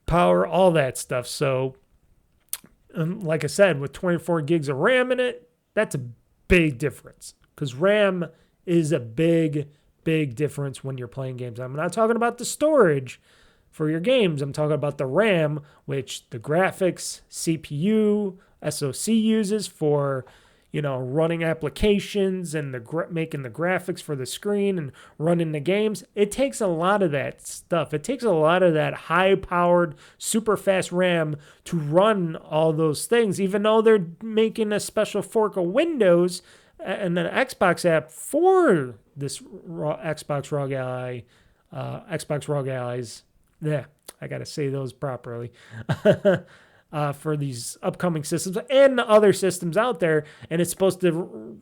power, all that stuff. So, like I said, with 24 gigs of RAM in it, that's a big difference. Because RAM is a big, big difference when you're playing games. I'm not talking about the storage for your games. I'm talking about the RAM, which the graphics, CPU, SoC uses for, running applications and making the graphics for the screen and running the games. It takes a lot of that stuff. It takes a lot of that high-powered, super fast RAM to run all those things, even though they're making a special fork of Windows and an Xbox app for this Xbox Rog Ally, Xbox Rog Allys. Yeah, I got to say those properly. For these upcoming systems and the other systems out there, and it's supposed to,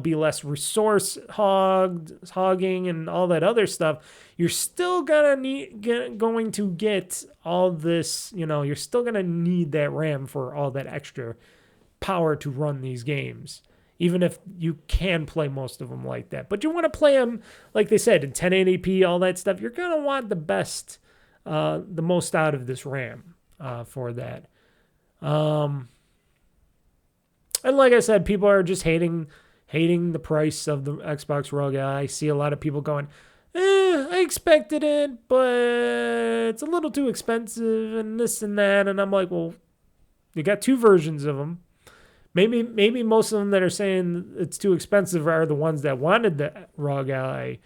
be less resource hogging and all that other stuff. You're still going to get all this, you're still gonna need that RAM for all that extra power to run these games, even if you can play most of them like that. But you want to play them, like they said, in 1080p, all that stuff. You're gonna want the best, the most out of this RAM for that. And like I said, people are just hating the price of the Xbox Rog Ally. I see a lot of people going, I expected it, but it's a little too expensive and this and that. And I'm like, well, you got two versions of them. Maybe most of them that are saying it's too expensive are the ones that wanted the Rog Ally,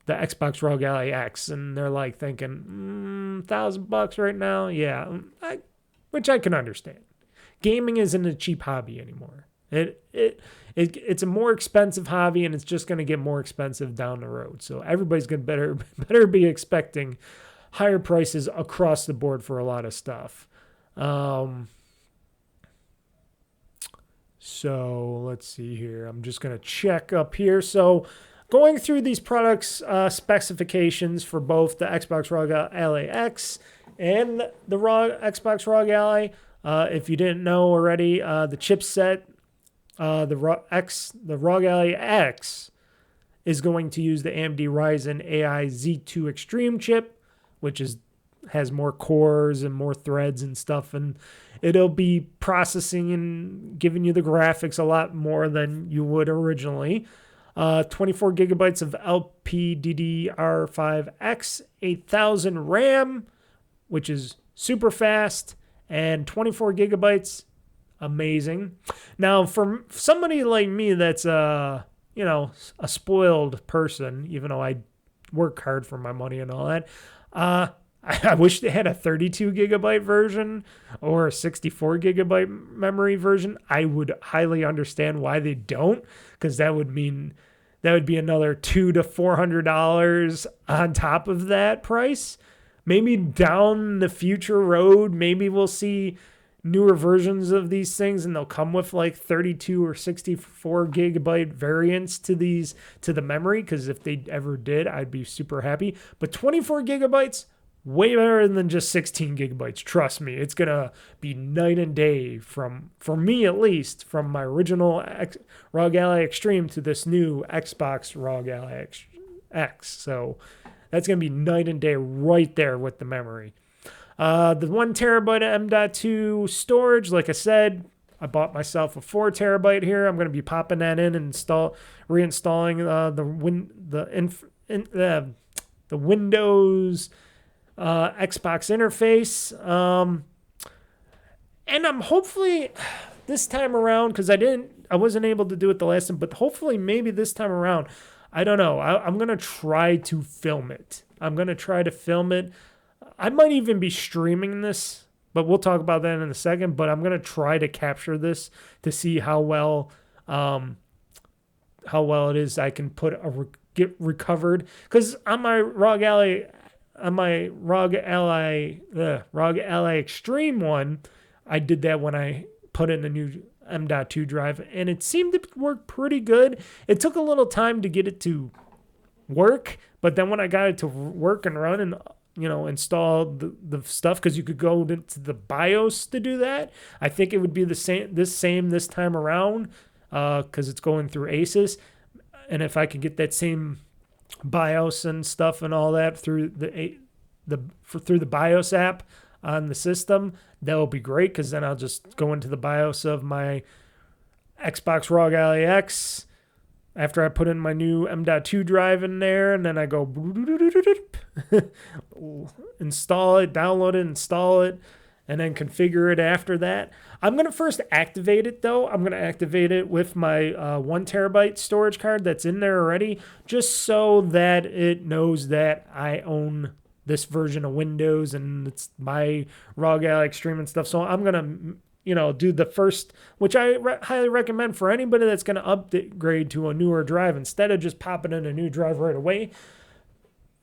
the Xbox Rog Ally X, and they're like thinking, $1,000 right now. Yeah, which I can understand. Gaming isn't a cheap hobby anymore. It's a more expensive hobby, and it's just going to get more expensive down the road. So everybody's going to better be expecting higher prices across the board for a lot of stuff. So let's see here. I'm just going to check up here. So going through these products specifications for both the Xbox Rog Ally X and the Xbox Rog Ally. If you didn't know already, the chipset, the Rog Ally X is going to use the AMD Ryzen AI Z2 Extreme chip, which has more cores and more threads and stuff, and it'll be processing and giving you the graphics a lot more than you would originally. 24 gigabytes of LPDDR5X, 8000 RAM, which is super fast, and 24 gigabytes, amazing. Now, for somebody like me that's a spoiled person, even though I work hard for my money and all that, I wish they had a 32 gigabyte version or a 64 gigabyte memory version. I would highly understand why they don't, because that would be another $200 to $400 on top of that price. Maybe down the future road, maybe we'll see newer versions of these things, and they'll come with like 32 or 64 gigabyte variants to the memory, because if they ever did, I'd be super happy. But 24 gigabytes, way better than just 16 gigabytes. Trust me, it's gonna be night and day for me at least, from my original Rog Ally Extreme to this new Xbox Rog Ally X. So that's going to be night and day right there with the memory. The 1 terabyte of M.2 storage, like I said, I bought myself a 4 terabyte here. I'm going to be popping that in and reinstalling the Windows Xbox interface. And I'm hopefully this time around, because I wasn't able to do it the last time, but hopefully maybe this time around, I don't know. I'm going to try to film it. I might even be streaming this, but we'll talk about that in a second. But I'm going to try to capture this to see how well it is I can get recovered. Because on my Rog Ally Extreme one, I did that when I put in a new M.2 drive, and it seemed to work pretty good. It took a little time to get it to work, but then when I got it to work and run and install the stuff, because you could go into the BIOS to do that. I think it would be the same this time around, because it's going through Asus, and if I could get that same BIOS and stuff and all that through the BIOS app on the system, that will be great, because then I'll just go into the BIOS of my Xbox Rog Ally X after I put in my new M.2 drive in there, and then I go install it, download it, install it, and then configure it after that. I'm going to first activate it, though. I'm going to activate it with my 1 terabyte storage card that's in there already, just so that it knows that I own this version of Windows and it's my ROG Ally Extreme and stuff. So I'm going to, do the first, which I highly recommend for anybody that's going to upgrade to a newer drive. Instead of just popping in a new drive right away,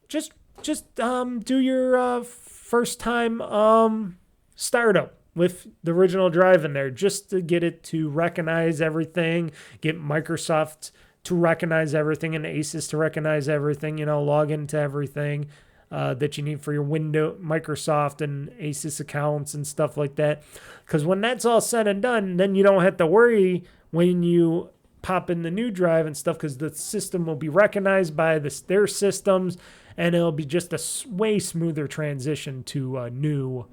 just do your first time startup with the original drive in there, just to get it to recognize everything, get Microsoft to recognize everything and Asus to recognize everything, log into everything that you need for your Microsoft and Asus accounts and stuff like that. Because when that's all said and done, then you don't have to worry when you pop in the new drive and stuff, because the system will be recognized by their systems, and it'll be just a way smoother transition to a new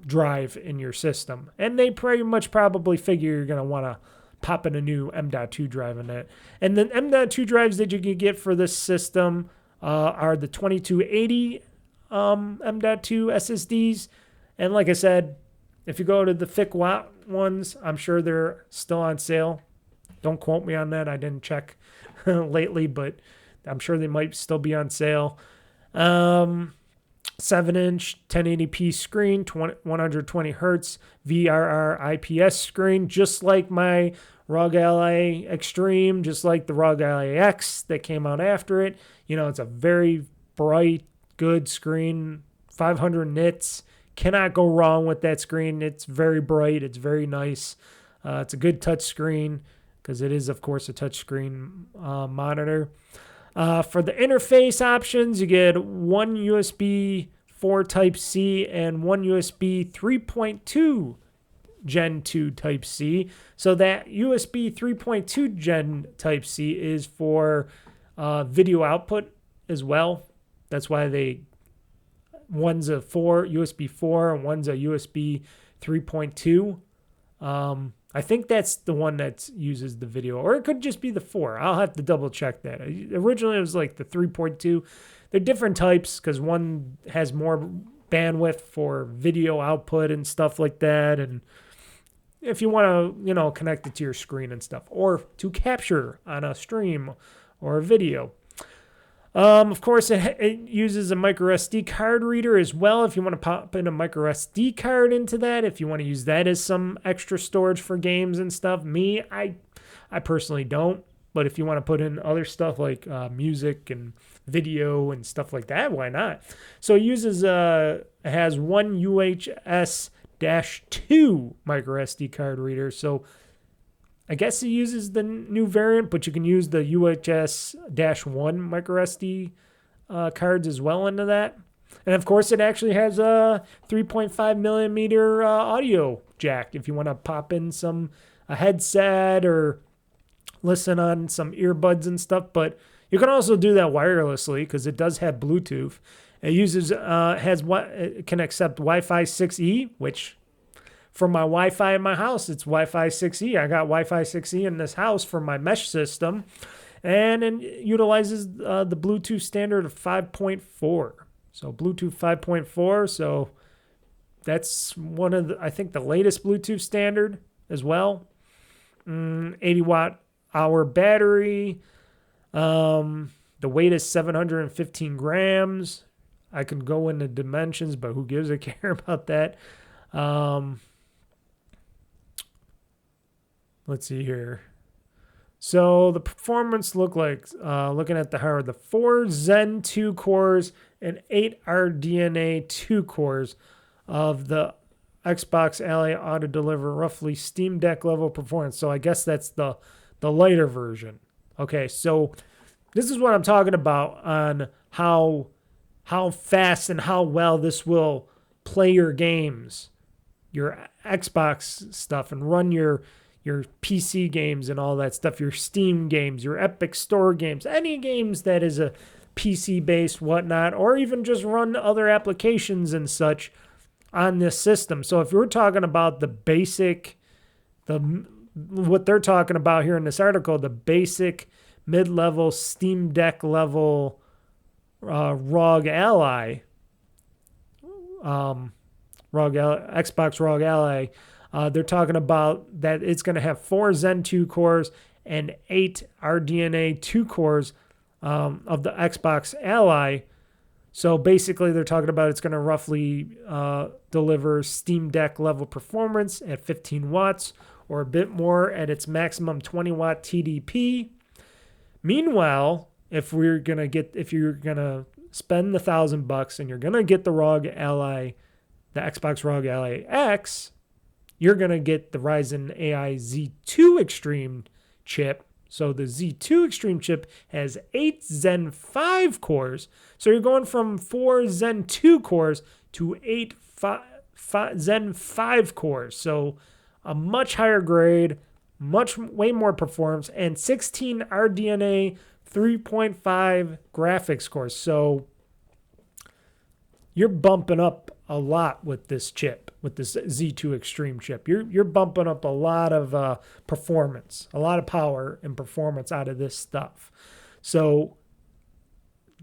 drive in your system. And they pretty much probably figure you're going to want to pop in a new M.2 drive in it. And the M.2 drives that you can get for this system are the 2280 M.2 SSDs. And like I said, if you go to the thick watt ones, I'm sure they're still on sale. Don't quote me on that. I didn't check lately, but I'm sure they might still be on sale. 7-inch 1080p screen, 120 hertz VRR IPS screen, just like my ROG Ally Extreme, just like the ROG Ally X that came out after it. It's a very bright, good screen, 500 nits. Cannot go wrong with that screen. It's very bright. It's very nice. It's a good touch screen because it is, of course, a touch screen monitor. For the interface options, you get one USB 4 Type-C and one USB 3.2 Gen 2 Type-C. So that USB 3.2 Gen Type-C is for video output as well. That's why one's a USB 4 and one's a USB 3.2. I think that's the one that uses the video, or it could just be the 4. I'll have to double check that. Originally, it was like the 3.2. They're different types because one has more bandwidth for video output and stuff like that. And if you want to, connect it to your screen and stuff, or to capture on a stream or a video. Of course, it uses a micro SD card reader as well. If you want to pop in a micro SD card into that, if you want to use that as some extra storage for games and stuff. I personally don't. But if you want to put in other stuff like music and video and stuff like that, why not? So it has one UHS-2 micro SD card reader. So I guess it uses the new variant, but you can use the UHS-1 micro SD cards as well into that. And of course, it actually has a 3.5 millimeter audio jack if you want to pop in a headset or listen on some earbuds and stuff. But you can also do that wirelessly because it does have Bluetooth. It it can accept Wi-Fi 6E, which for my Wi-Fi in my house, it's Wi-Fi 6E. I got Wi-Fi 6E in this house for my mesh system, and it utilizes the Bluetooth standard of 5.4. So Bluetooth 5.4. So that's one of I think the latest Bluetooth standard as well. 80 watt hour battery. The weight is 715 grams. I can go into dimensions, but who gives a care about that? Let's see here. So the performance looking at the hardware, the 4 Zen 2 cores and 8 RDNA 2 cores of the Xbox Ally ought to deliver roughly Steam Deck level performance. So I guess that's the lighter version. Okay, so this is what I'm talking about on how fast and how well this will play your games, your Xbox stuff, and run your PC games and all that stuff, your Steam games, your Epic Store games, any games that is a PC-based whatnot, or even just run other applications and such on this system. So if you're talking about what they're talking about here in this article, the basic mid-level Steam Deck level ROG Ally Xbox Rog Ally, they're talking about that it's going to have 4 Zen 2 cores and 8 RDNA 2 cores of the Xbox Ally. So basically, they're talking about it's going to roughly deliver Steam Deck level performance at 15 watts or a bit more at its maximum 20 watt TDP. Meanwhile, if you're gonna spend the $1,000 and you're gonna get the Rog Ally, the Xbox Rog Ally X, you're gonna get the Ryzen AI Z2 Extreme chip. So the Z2 Extreme chip has 8 Zen 5 cores. So you're going from 4 Zen 2 cores to 8 Zen 5 cores. So a much higher grade, way more performance, and 16 RDNA 3.5 graphics cores. So you're bumping up a lot with this chip, with this Z2 Extreme chip. You're bumping up a lot of performance, a lot of power and performance out of this stuff. So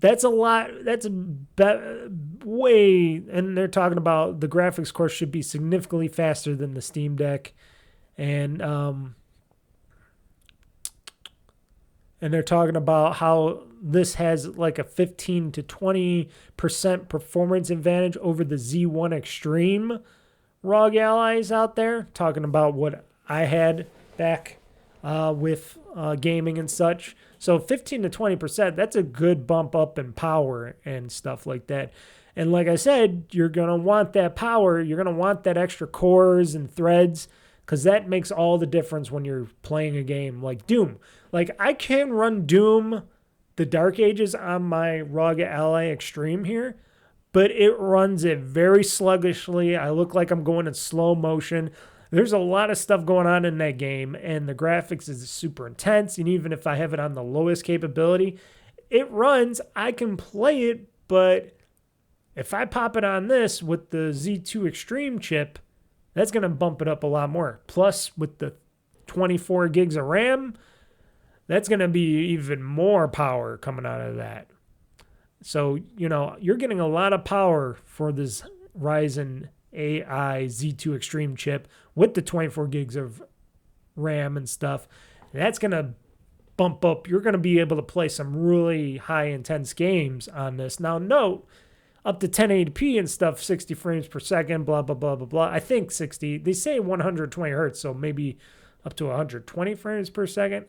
that's a lot. That's way, and they're talking about the graphics core should be significantly faster than the Steam Deck, and they're talking about how this has like a 15 to 20% performance advantage over the Z1 Extreme Rog Allys out there. Talking about what I had back with gaming and such. So 15 to 20%, that's a good bump up in power and stuff like that. And like I said, you're going to want that power. You're going to want that extra cores and threads, because that makes all the difference when you're playing a game like Doom. Like, I can run Doom, the Dark Ages, on my ROG Ally Extreme here, but it runs it very sluggishly. I look like I'm going in slow motion. There's a lot of stuff going on in that game, and the graphics is super intense. And even if I have it on the lowest capability, it runs. I can play it, but if I pop it on this with the Z2 Extreme chip, that's going to bump it up a lot more. Plus, with the 24 gigs of RAM, that's going to be even more power coming out of that. So, you're getting a lot of power for this Ryzen AI Z2 Extreme chip with the 24 gigs of RAM and stuff. That's going to bump up. You're going to be able to play some really high intense games on this. Now, note, up to 1080p and stuff, 60 frames per second, blah, blah, blah, blah, blah. I think 60. They say 120 hertz, so maybe up to 120 frames per second.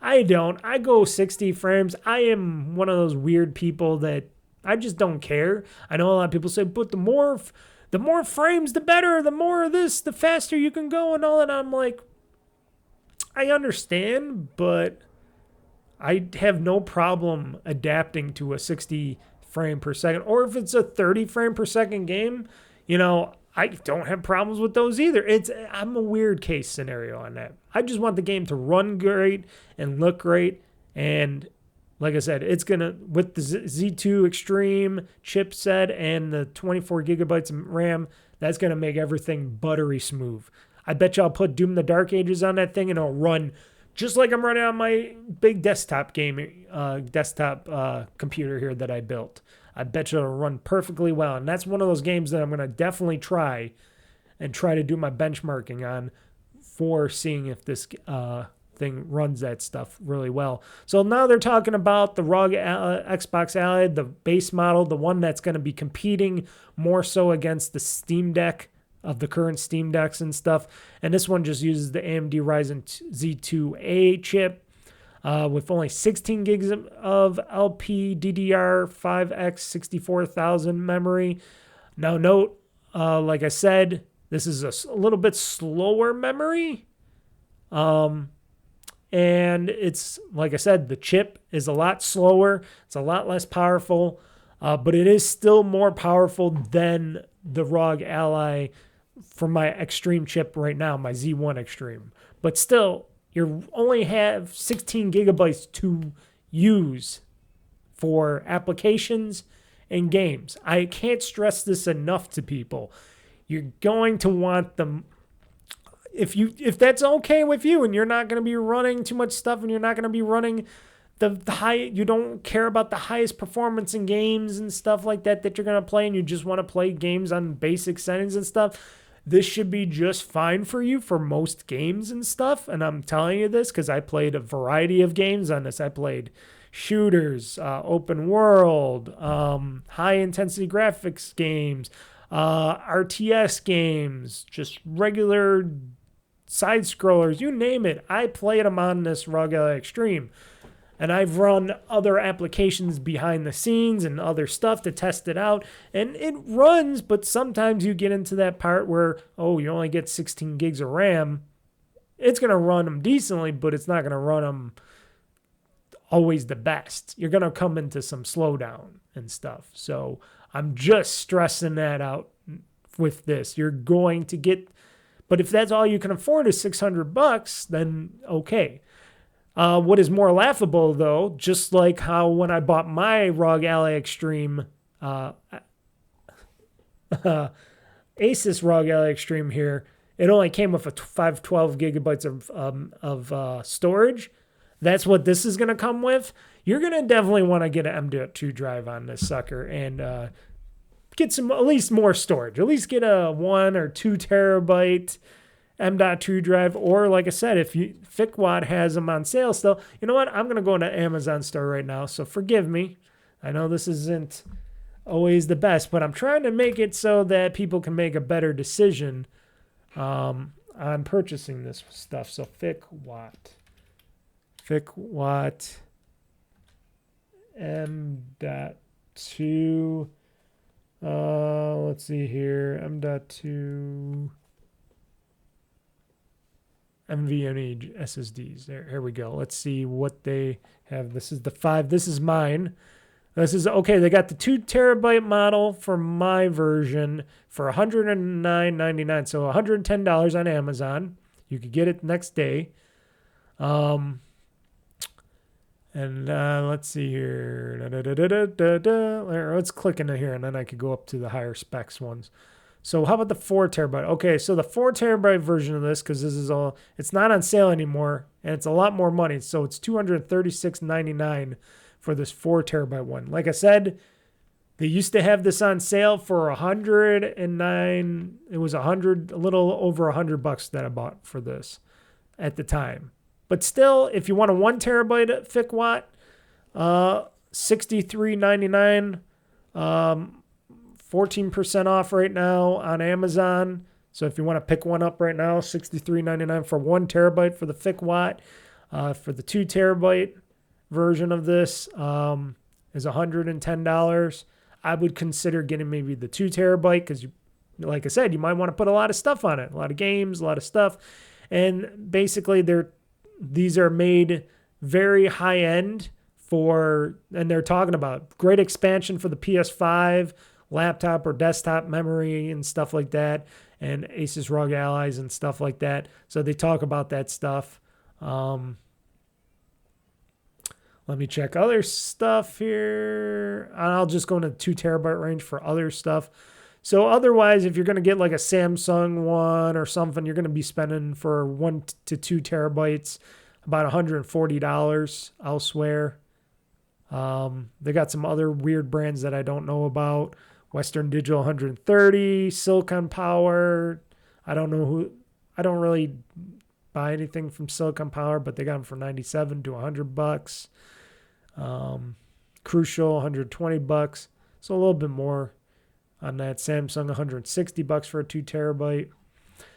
I don't. I go 60 frames. I am one of those weird people that I just don't care. I know a lot of people say, but the more frames, the better. The more of this, the faster you can go and all that. I'm like, I understand, but I have no problem adapting to a 60 frame per second. Or if it's a 30 frame per second game, I don't have problems with those either. I'm a weird case scenario on that. I just want the game to run great and look great. And like I said, it's going to, with the Z2 Extreme chipset and the 24 gigabytes of RAM, that's going to make everything buttery smooth. I bet you I'll put Doom the Dark Ages on that thing and it'll run just like I'm running on my big desktop computer here that I built. I bet you it'll run perfectly well. And that's one of those games that I'm going to definitely try to do my benchmarking on for seeing if this thing runs that stuff really well. So now they're talking about the ROG Xbox Ally, the base model, the one that's going to be competing more so against the Steam Deck of the current Steam Decks and stuff. And this one just uses the AMD Ryzen Z2A chip. With only 16 gigs of LPDDR5X 64,000 memory. Now note, like I said, this is a little bit slower memory. And it's, like I said, the chip is a lot slower. It's a lot less powerful, but it is still more powerful than the ROG Ally for my Extreme chip right now, my Z1 Extreme. But still, you only have 16 gigabytes to use for applications and games. I can't stress this enough to people. You're going to want them, if that's okay with you and you're not going to be running too much stuff and you're not going to be running the high, you don't care about the highest performance in games and stuff like that you're going to play, and you just want to play games on basic settings and stuff, this should be just fine for you for most games and stuff. And I'm telling you this because I played a variety of games on this. I played shooters, open world, high intensity graphics games, RTS games, just regular side scrollers, you name it. I played them on this Rog Ally Extreme. And I've run other applications behind the scenes and other stuff to test it out. And it runs, but sometimes you get into that part where, oh, you only get 16 gigs of RAM. It's going to run them decently, but it's not going to run them always the best. You're going to come into some slowdown and stuff. So I'm just stressing that out with this. You're going to get, but if that's all you can afford is $600, then okay. What is more laughable, though, just like how when I bought my Rog Ally Extreme, Asus Rog Ally Extreme here, it only came with a 512 gigabytes of storage. That's what this is going to come with. You're going to definitely want to get an M.2 drive on this sucker and get some, at least more storage. At least get a 1 or 2 terabyte M.2 drive, or like I said, if FICWAD has them on sale still, you know what? I'm going to go into Amazon store right now, so forgive me. I know this isn't always the best, but I'm trying to make it so that people can make a better decision on purchasing this stuff. So FICWAD M.2, let's see here, M.2 NVMe SSDs. Here we go. Let's see what they have. This is the 5. This is mine. This is okay. They got the 2 terabyte model for my version for $109.99. So $110 on Amazon. You could get it next day. And let's see here. Let's click into here, and then I could go up to the higher specs ones. So how about the 4 terabyte? Okay, so the 4 terabyte version of this, because this is all, it's not on sale anymore, and it's a lot more money. So it's $236.99 for this 4 terabyte one. Like I said, they used to have this on sale for $109. It was a little over $100 that I bought for this at the time. But still, if you want a 1 terabyte FICWAT, $63.99. 14% off right now on Amazon. So if you want to pick one up right now, $63.99 for 1 terabyte for the FICWAT. For the 2 terabyte version of this is $110. I would consider getting maybe the 2 terabyte because, like I said, you might want to put a lot of stuff on it, a lot of games, a lot of stuff. And basically, these are made very high end and they're talking about great expansion for the PS5, laptop or desktop memory and stuff like that, and Asus Rog Allys and stuff like that. So they talk about that stuff. Let me check other stuff here. I'll just go into the 2 terabyte range for other stuff. So otherwise, if you're going to get like a Samsung one or something, you're going to be spending for 1 to 2 terabytes about $140 elsewhere. They got some other weird brands that I don't know about. Western Digital 130, Silicon Power. I don't really buy anything from Silicon Power, but they got them for $97 to $100. Crucial, $120. So a little bit more on that. Samsung, $160 for a 2 terabyte.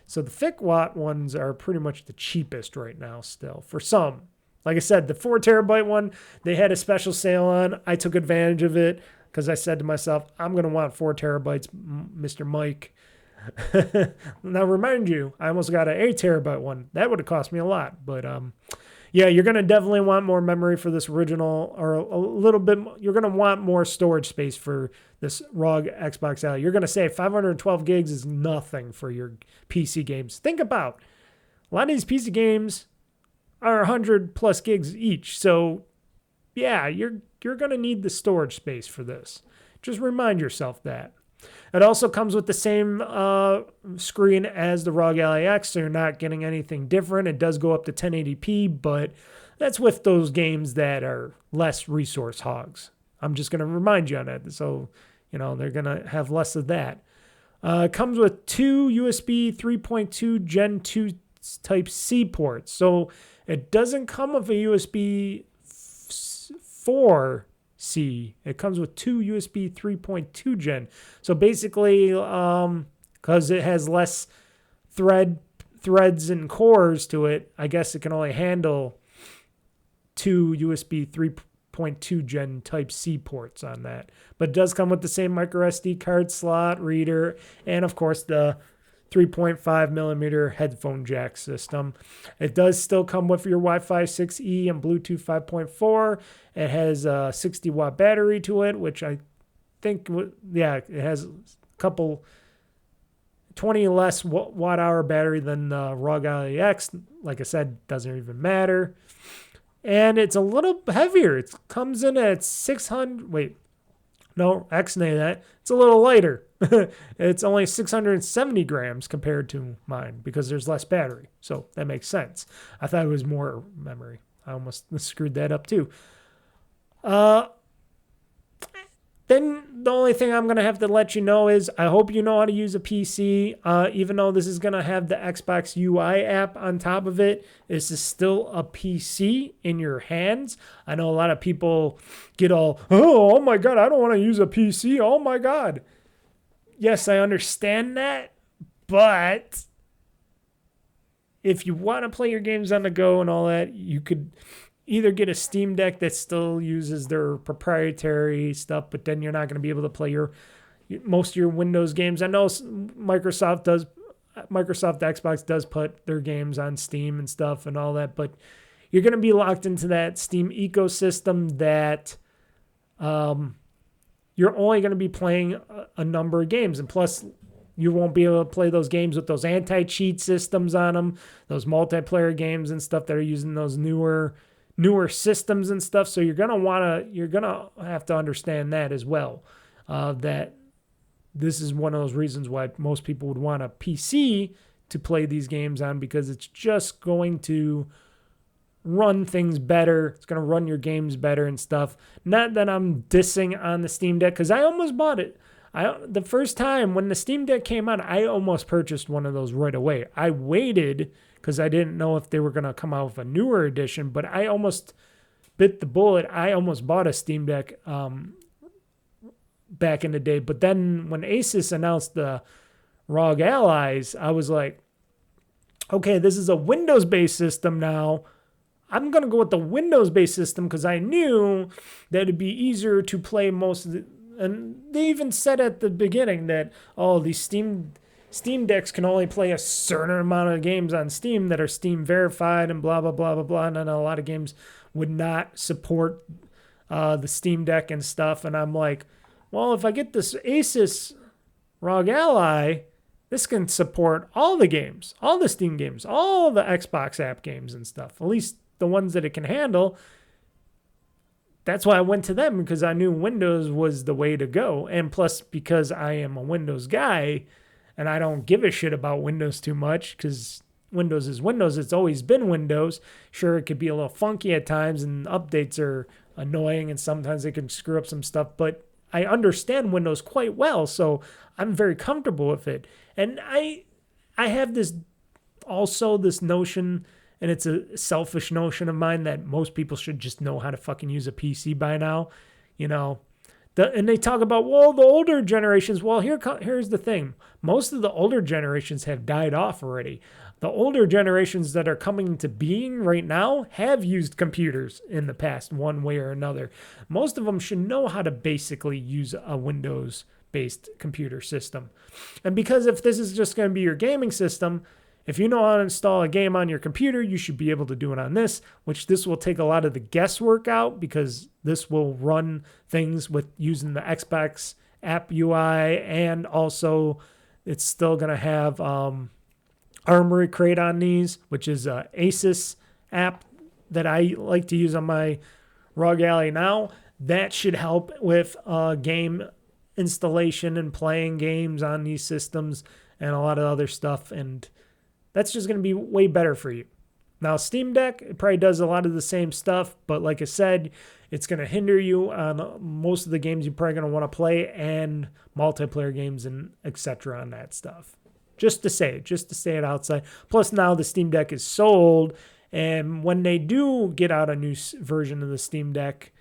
So the FICWAT ones are pretty much the cheapest right now still for some. Like I said, the 4 terabyte one, they had a special sale on. I took advantage of it because I said to myself, I'm going to want 4 terabytes, Mr. Mike. Now, remind you, I almost got an 8 terabyte one. That would have cost me a lot. But yeah, you're going to definitely want more memory for this original, or a little bit. You're going to want more storage space for this ROG Xbox Ally. You're going to say 512 gigs is nothing for your PC games. Think about a lot of these PC games are 100 plus gigs each. So yeah, you're going to need the storage space for this. Just remind yourself that. It also comes with the same screen as the ROG Ally X, so you're not getting anything different. It does go up to 1080p, but That's with those games that are less resource hogs. I'm just going to remind you on that. So, they're going to have less of that. It comes with 2 USB 3.2 Gen 2 Type-C ports. So it doesn't come with a USB 4C. It comes with 2 USB 3.2 Gen. So basically, because it has less threads and cores to it, I guess it can only handle 2 USB 3.2 Gen Type-C ports on that. But it does come with the same micro SD card slot, reader, and of course the 3.5 millimeter headphone jack system. It does still come with your Wi-Fi 6E and Bluetooth 5.4. It has a 60 watt battery to it, which I think, it has a couple 20 less watt hour battery than the Rog Ally X. Like I said, doesn't even matter. And it's a little heavier. It comes in at 600. Wait, no, X-nay that. It's a little lighter. It's only 670 grams compared to mine because there's less battery. So that makes sense. I thought it was more memory. I almost screwed that up too. Then the only thing I'm going to have to let you know is I hope you know how to use a PC. Even though this is going to have the Xbox UI app on top of it, this is still a PC in your hands. I know a lot of people get all, oh my God, I don't want to use a PC. Oh my God. Yes, I understand that. But if you want to play your games on the go and all that, you could either get a Steam Deck that still uses their proprietary stuff, but then you're not going to be able to play most of your Windows games. I know Microsoft Xbox does put their games on Steam and stuff and all that, but you're going to be locked into that Steam ecosystem that you're only going to be playing a number of games. And plus, you won't be able to play those games with those anti-cheat systems on them, those multiplayer games and stuff that are using those newer systems and stuff. So you're gonna have to understand that as well. That this is one of those reasons why most people would want a PC to play these games on, because it's just going to run things better. It's going to run your games better and stuff. Not that I'm dissing on the Steam Deck, because I almost bought it. The first time when the Steam Deck came out, I almost purchased one of those right away. I waited because I didn't know if they were going to come out with a newer edition, but I almost bit the bullet. I almost bought a Steam Deck back in the day. But then when Asus announced the ROG Allys, I was like, okay, this is a Windows-based system now. I'm going to go with the Windows-based system because I knew that it'd be easier to play most of the... And they even said at the beginning that, these Steam Decks can only play a certain amount of games on Steam that are Steam verified and blah, blah, blah, blah, blah. And then a lot of games would not support the Steam Deck and stuff. And I'm like, well, if I get this Asus ROG Ally, this can support all the games, all the Steam games, all the Xbox app games and stuff, at least the ones that it can handle. That's why I went to them, because I knew Windows was the way to go. And plus, because I am a Windows guy and I don't give a shit about Windows too much, because Windows is Windows. It's always been Windows. Sure, it could be a little funky at times and updates are annoying and sometimes they can screw up some stuff, but I understand Windows quite well, so I'm very comfortable with it. And I have this notion, and it's a selfish notion of mine, that most people should just know how to fucking use a PC by now, and they talk about, the older generations. Well, here's the thing. Most of the older generations have died off already. The older generations that are coming into being right now have used computers in the past one way or another. Most of them should know how to basically use a Windows-based computer system. And because if this is just going to be your gaming system, if you know how to install a game on your computer, you should be able to do it on this, which this will take a lot of the guesswork out, because this will run things with using the Xbox app UI, and also it's still going to have Armory Crate on these, which is a Asus app that I like to use on my ROG Ally now. That should help with game installation and playing games on these systems and a lot of other stuff, and that's just going to be way better for you. Now, Steam Deck, it probably does a lot of the same stuff, but like I said, it's going to hinder you on most of the games you're probably going to want to play and multiplayer games and etc. on that stuff. Just to say it outside. Plus, now the Steam Deck is sold, and when they do get out a new version of the Steam Deck,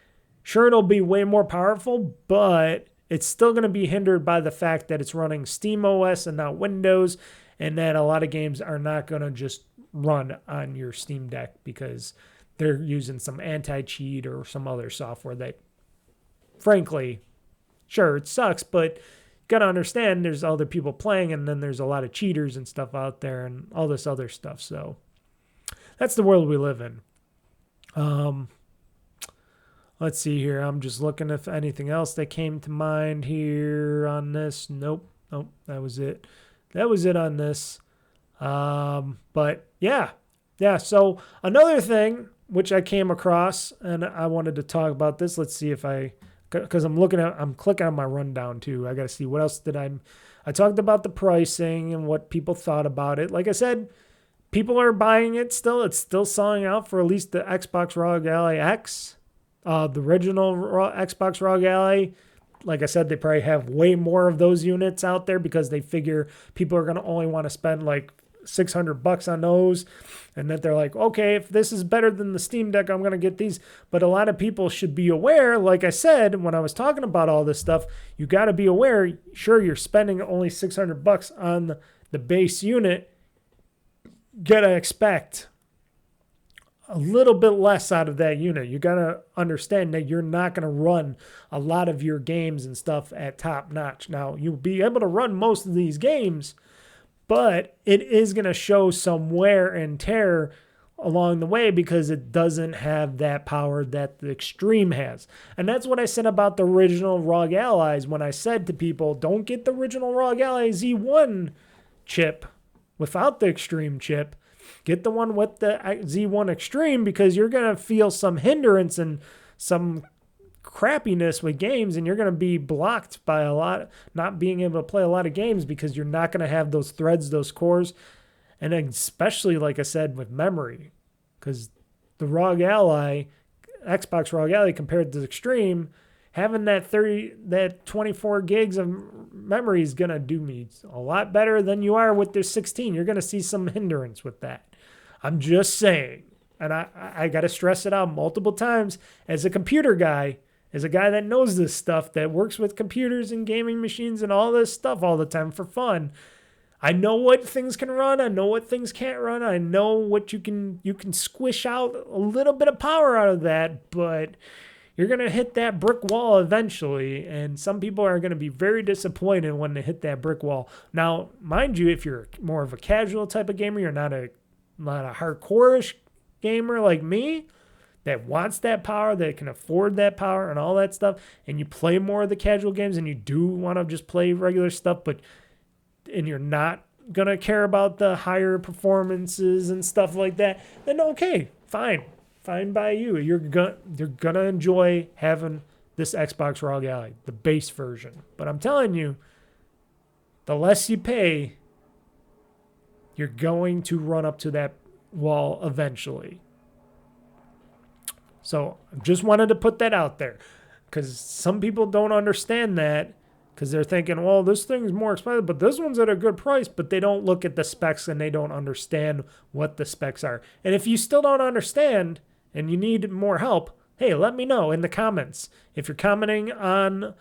sure, it'll be way more powerful, but it's still going to be hindered by the fact that it's running SteamOS and not Windows, and that a lot of games are not going to just run on your Steam Deck because they're using some anti-cheat or some other software that, frankly, sure, it sucks, but you got to understand there's other people playing, and then there's a lot of cheaters and stuff out there and all this other stuff. So that's the world we live in. Let's see here. I'm just looking if anything else that came to mind here on this. Nope. That was it. That was it on this. But yeah. So another thing which I came across, and I wanted to talk about this. Let's see if because I'm clicking on my rundown too. I got to see what else did I talked about the pricing and what people thought about it. Like I said, people are buying it still. It's still selling out for at least the Xbox Rog Ally X, the original Xbox Rog Ally. Like I said, they probably have way more of those units out there because they figure people are going to only want to spend like $600 on those, and that they're like, okay, if this is better than the Steam Deck, I'm going to get these. But a lot of people should be aware, like I said, when I was talking about all this stuff, you got to be aware, sure, you're spending only $600 on the base unit, got to expect a little bit less out of that unit. You got to understand that you're not going to run a lot of your games and stuff at top notch. Now, you'll be able to run most of these games, but it is going to show some wear and tear along the way because it doesn't have that power that the Extreme has. And that's what I said about the original ROG Allys when I said to people, don't get the original ROG Ally Z1 chip without the Extreme chip. Get the one with the Z1 Extreme because you're going to feel some hindrance and some crappiness with games, and you're going to be blocked by not being able to play a lot of games because you're not going to have those threads, those cores, and especially, like I said, with memory, because the ROG Ally, Xbox Rog Ally compared to the Extreme, having that 24 gigs of memory is going to do me a lot better than you are with the 16. You're going to see some hindrance with that. I'm just saying. And I got to stress it out multiple times as a computer guy, as a guy that knows this stuff, that works with computers and gaming machines and all this stuff all the time for fun. I know what things can run. I know what things can't run. I know what you can squish out a little bit of power out of that, but you're going to hit that brick wall eventually, and some people are going to be very disappointed when they hit that brick wall. Now, mind you, if you're more of a casual type of gamer, you're not a hardcore-ish gamer like me that wants that power, that can afford that power and all that stuff, and you play more of the casual games and you do want to just play regular stuff, and you're not going to care about the higher performances and stuff like that, then okay, fine by you. You're gonna enjoy having this Xbox Rog Ally, the base version. But I'm telling you, the less you pay, you're going to run up to that wall eventually. So I just wanted to put that out there because some people don't understand that because they're thinking, well, this thing's more expensive, but this one's at a good price, but they don't look at the specs and they don't understand what the specs are. And if you still don't understand and you need more help, hey, let me know in the comments. If you're commenting on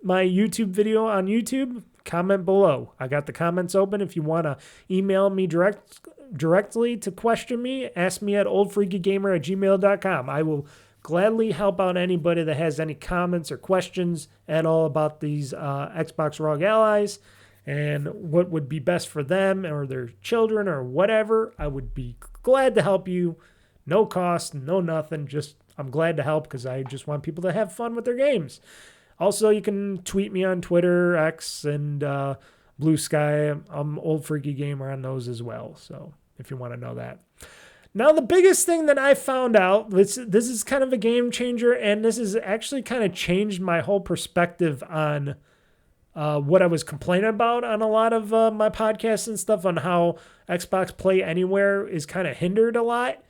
my YouTube video on YouTube, comment below. I got the comments open. If you want to email me directly to question me, ask me at oldfreakygamer@gmail.com. I will gladly help out anybody that has any comments or questions at all about these Xbox Rog Allys and what would be best for them or their children or whatever. I would be glad to help you. No cost, no nothing. Just I'm glad to help because I just want people to have fun with their games. Also, you can tweet me on Twitter, X, and BlueSky. I'm OldFreakyGamer on those as well. So if you want to know that. Now, the biggest thing that I found out, this is kind of a game changer, and this has actually kind of changed my whole perspective on what I was complaining about on a lot of my podcasts and stuff on how Xbox Play Anywhere is kind of hindered a lot.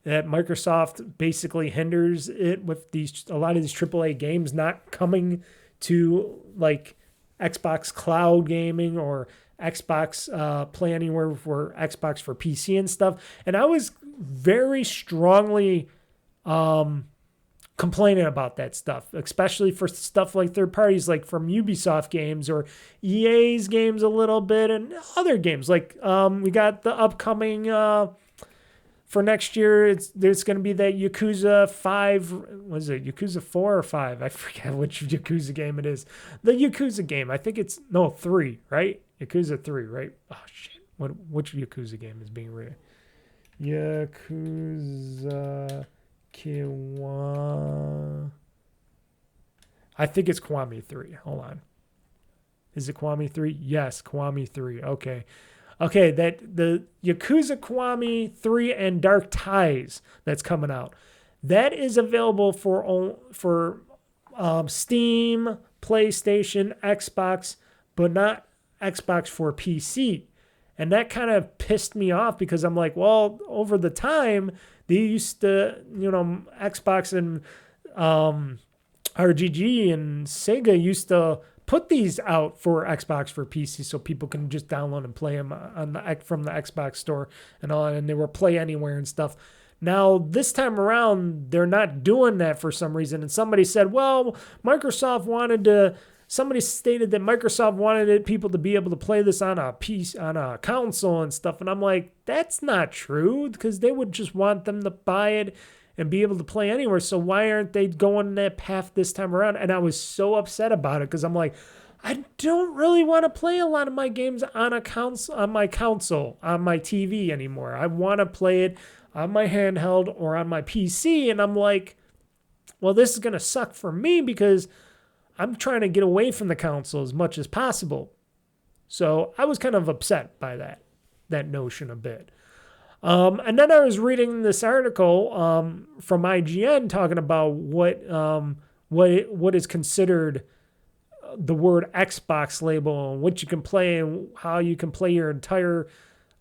that Microsoft basically hinders it with a lot of these AAA games not coming to like Xbox Cloud Gaming or Xbox Play Anywhere for Xbox for PC and stuff. And I was very strongly complaining about that stuff, especially for stuff like third parties, like from Ubisoft games or EA's games a little bit, and other games. Like we got the upcoming for next year. There's going to be that Yakuza 5. What is it? Yakuza 4 or 5? I forget which Yakuza game it is. The Yakuza game. I think it's 3, right? Yakuza 3, right? Oh shit! Which Yakuza game is being rated? Yakuza Kiwami. I think it's Kiwami 3. Hold on. Is it Kiwami 3? Yes, Kiwami 3. Okay. Okay, that the Yakuza Kiwami 3 and Dark Ties that's coming out. That is available for Steam, PlayStation, Xbox, but not Xbox for PC. And that kind of pissed me off because I'm like, well, over the time, they used to, Xbox and RGG and Sega used to put these out for Xbox for PC so people can just download and play them from the Xbox store and all, and they were Play Anywhere and stuff. Now, this time around, they're not doing that for some reason. And somebody said, well, somebody stated that Microsoft wanted people to be able to play this on a console and stuff. And I'm like, that's not true, because they would just want them to buy it and be able to play anywhere. So why aren't they going that path this time around? And I was so upset about it because I'm like, I don't really want to play a lot of my games on my console, on my TV anymore. I want to play it on my handheld or on my PC. And I'm like, well, this is going to suck for me because I'm trying to get away from the console as much as possible. So I was kind of upset by that notion a bit. And then I was reading this article from IGN talking about what is considered the word Xbox label and what you can play and how you can play your entire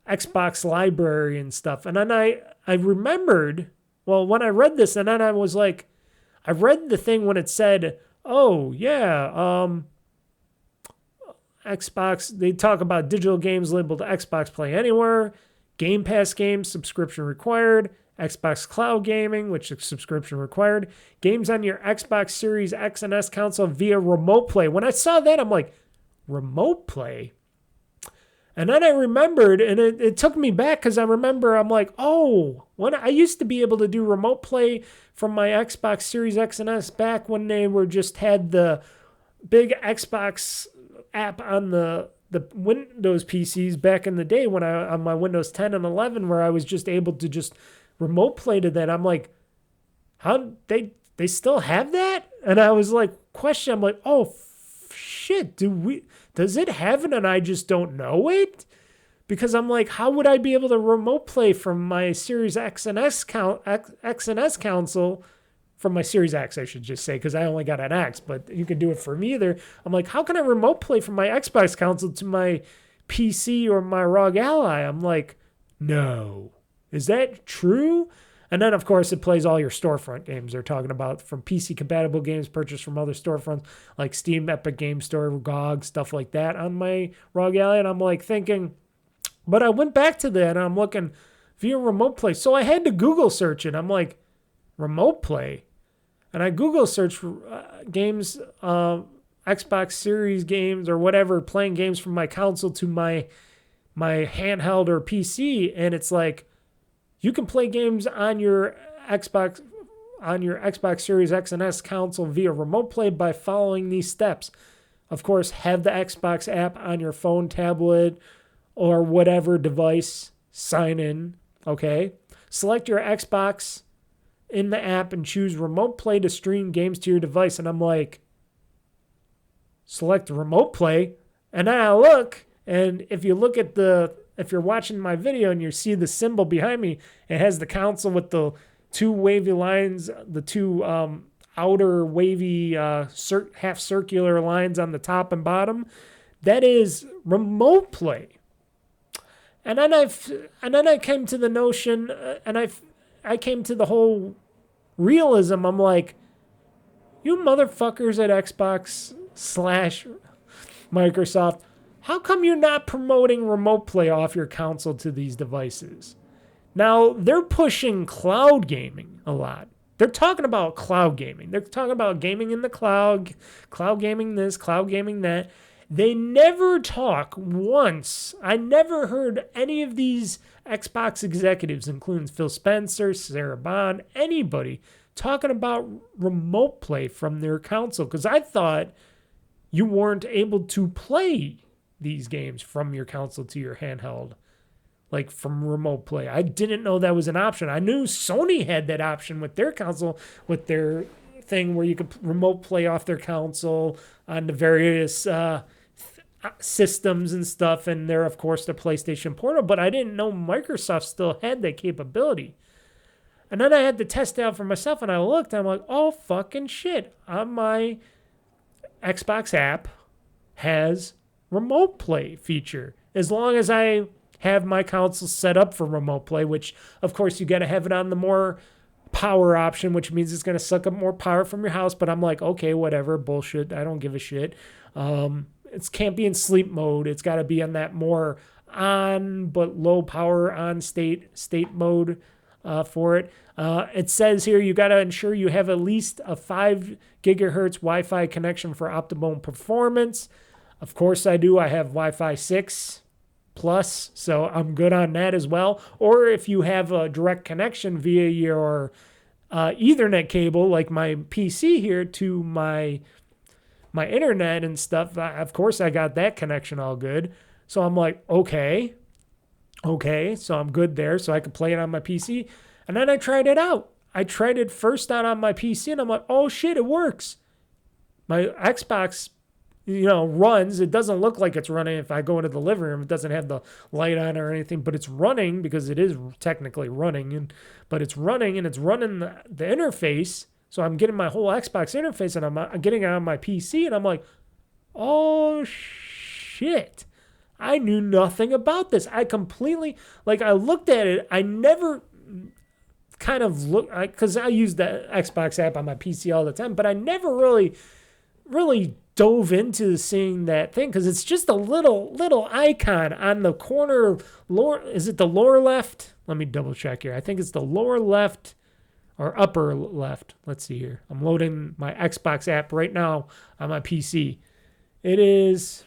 Xbox library and stuff. And then I remembered, well, when I read this, and then I was like, I read the thing when it said, oh, yeah, Xbox, they talk about digital games labeled Xbox Play Anywhere, Game Pass games, subscription required, Xbox Cloud Gaming, which is subscription required, games on your Xbox Series X and S console via remote play. When I saw that, I'm like, remote play? And then I remembered, and it took me back because I remember, I'm like, oh, when I used to be able to do remote play from my Xbox Series X and S back when they had the big Xbox app on the Windows PCs back in the day on my Windows 10 and 11, where I was just able to just remote play to that. I'm like, how they still have that? And I was like, I'm like, oh shit, does it have it and I just don't know it? Because I'm like, how would I be able to remote play from my Series X and S console, from my Series X, I should just say, because I only got an X, but you can do it for me either. I'm like, how can I remote play from my Xbox console to my PC or my ROG Ally? I'm like, no. Is that true? And then, of course, it plays all your storefront games they're talking about, from PC-compatible games purchased from other storefronts like Steam, Epic Game Store, GOG, stuff like that on my ROG Ally. And I'm like thinking, but I went back to that and I'm looking via remote play. So I had to Google search it. I'm like, remote play? And I Google search games, Xbox Series games or whatever, playing games from my console to my handheld or PC. And it's like, you can play games on your Xbox Series X and S console via remote play by following these steps. Of course, have the Xbox app on your phone, tablet, or whatever device. Sign in, okay? Select your Xbox in the app and choose remote play to stream games to your device. And I'm like, select remote play. And then I look, and if you're watching my video and you see the symbol behind me, it has the console with the two wavy lines, the two outer wavy half circular lines on the top and bottom. That is remote play. And then I came to the notion, and I came to the whole realism. I'm like, you motherfuckers at Xbox / Microsoft, how come you're not promoting remote play off your console to these devices? Now, they're pushing cloud gaming a lot. They're talking about cloud gaming. They're talking about gaming in the cloud gaming this, cloud gaming that. They never talk once. I never heard any of these Xbox executives, including Phil Spencer, Sarah Bond, anybody, talking about remote play from their console. Because I thought you weren't able to play these games from your console to your handheld, like from remote play. I didn't know that was an option. I knew Sony had that option with their console, with their thing where you could remote play off their console on the various systems and stuff, and there, of course, the PlayStation Portal, but I didn't know Microsoft still had that capability. And then I had to test it out for myself, and I looked, and I'm like, oh, fucking shit. On my Xbox app has remote play feature. As long as I have my console set up for remote play, which, of course, you got to have it on the more power option, which means it's going to suck up more power from your house. But I'm like, okay, whatever, bullshit. I don't give a shit. It can't be in sleep mode. It's got to be on that more on but low power on state mode for it. It says here you got to ensure you have at least a 5 gigahertz Wi-Fi connection for optimum performance. Of course I do. I have Wi-Fi 6 plus, so I'm good on that as well. Or if you have a direct connection via your Ethernet cable, like my PC here, to my internet and stuff, of course I got that connection all good. So I'm like, okay, so I'm good there, so I could play it on my PC. And then I tried it out. I tried it first out on my PC, and I'm like, oh shit, it works. My Xbox, runs. It doesn't look like it's running if I go into the living room. It doesn't have the light on or anything, but it's running because it is technically running. But it's running, and it's running the interface. So I'm getting my whole Xbox interface, and I'm getting it on my PC, and I'm like, oh shit. I knew nothing about this. I completely, I looked at it. I never kind of looked, because I use the Xbox app on my PC all the time, but I never really dove into seeing that thing, because it's just a little icon on the corner lower. Is it the lower left? Let me double check here. I think it's the lower left or upper left. Let's see here. I'm loading my Xbox app right now on my PC. It is,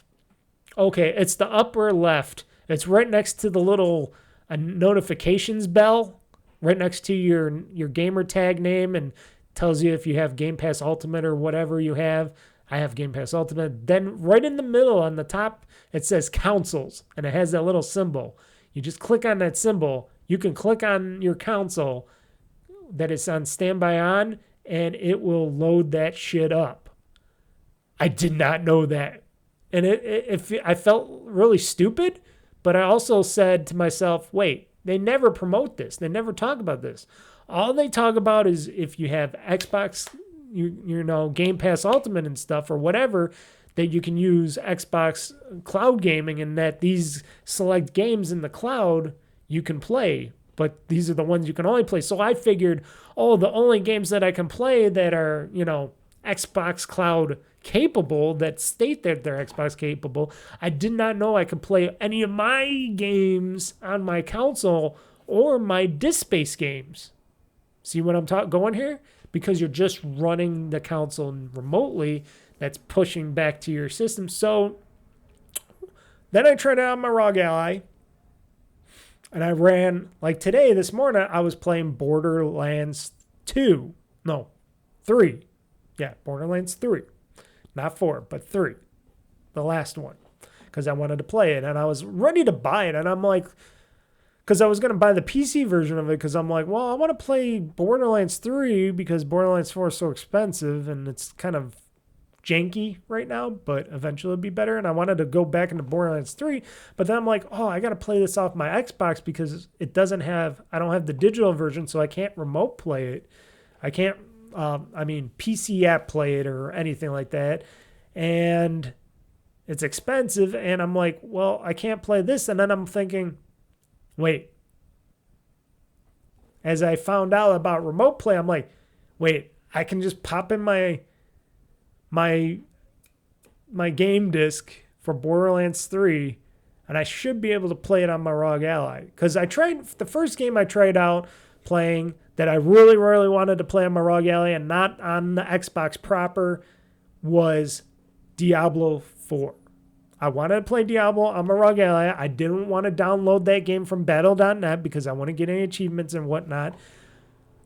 okay, it's the upper left. It's right next to the little notifications bell, right next to your gamer tag name, and tells you if you have Game Pass Ultimate or whatever you have. I have Game Pass Ultimate. Then right in the middle on the top, it says consoles, and it has that little symbol. You just click on that symbol. You can click on your console that is on standby on, and it will load that shit up. I did not know that. And I felt really stupid, but I also said to myself, wait, they never promote this. They never talk about this. All they talk about is if you have Xbox, Game Pass Ultimate and stuff or whatever, that you can use Xbox cloud gaming, and that these select games in the cloud you can play. But these are the ones you can only play. So I figured, the only games that I can play that are, Xbox cloud capable, that state that they're Xbox capable. I did not know I could play any of my games on my console or my disk-based games. See what I'm going here? Because you're just running the console remotely, that's pushing back to your system. So then I tried out my Rog Ally, and I ran, today, this morning, I was playing Borderlands 3. Yeah, Borderlands 3. Not 4, but 3. The last one. Because I wanted to play it, and I was ready to buy it, and I'm like, because I was going to buy the PC version of it, because I'm like, well, I want to play Borderlands 3 because Borderlands 4 is so expensive, and it's kind of janky right now, but eventually it'll be better. And I wanted to go back into Borderlands 3, but then I'm like, I got to play this off my Xbox because I don't have the digital version, so I can't remote play it. I can't, PC app play it or anything like that. And it's expensive, and I'm like, well, I can't play this. And then I'm thinking, wait, as I found out about remote play, I'm like, wait, I can just pop in my game disc for Borderlands 3, and I should be able to play it on my ROG Ally. Because the first game I tried out playing that I really, really wanted to play on my ROG Ally and not on the Xbox proper was Diablo 4. I wanted to play Diablo on my ROG Ally. I didn't want to download that game from battle.net because I want to get any achievements and whatnot.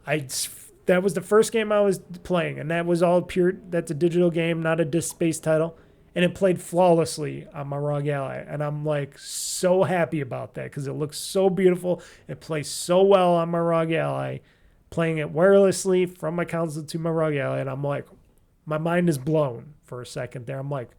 That was the first game I was playing, and that was all pure. That's a digital game, not a disc-based title. And it played flawlessly on my ROG Ally. And I'm like so happy about that because it looks so beautiful. It plays so well on my ROG Ally. Playing it wirelessly from my console to my ROG Ally. And I'm like, my mind is blown for a second there. I'm like,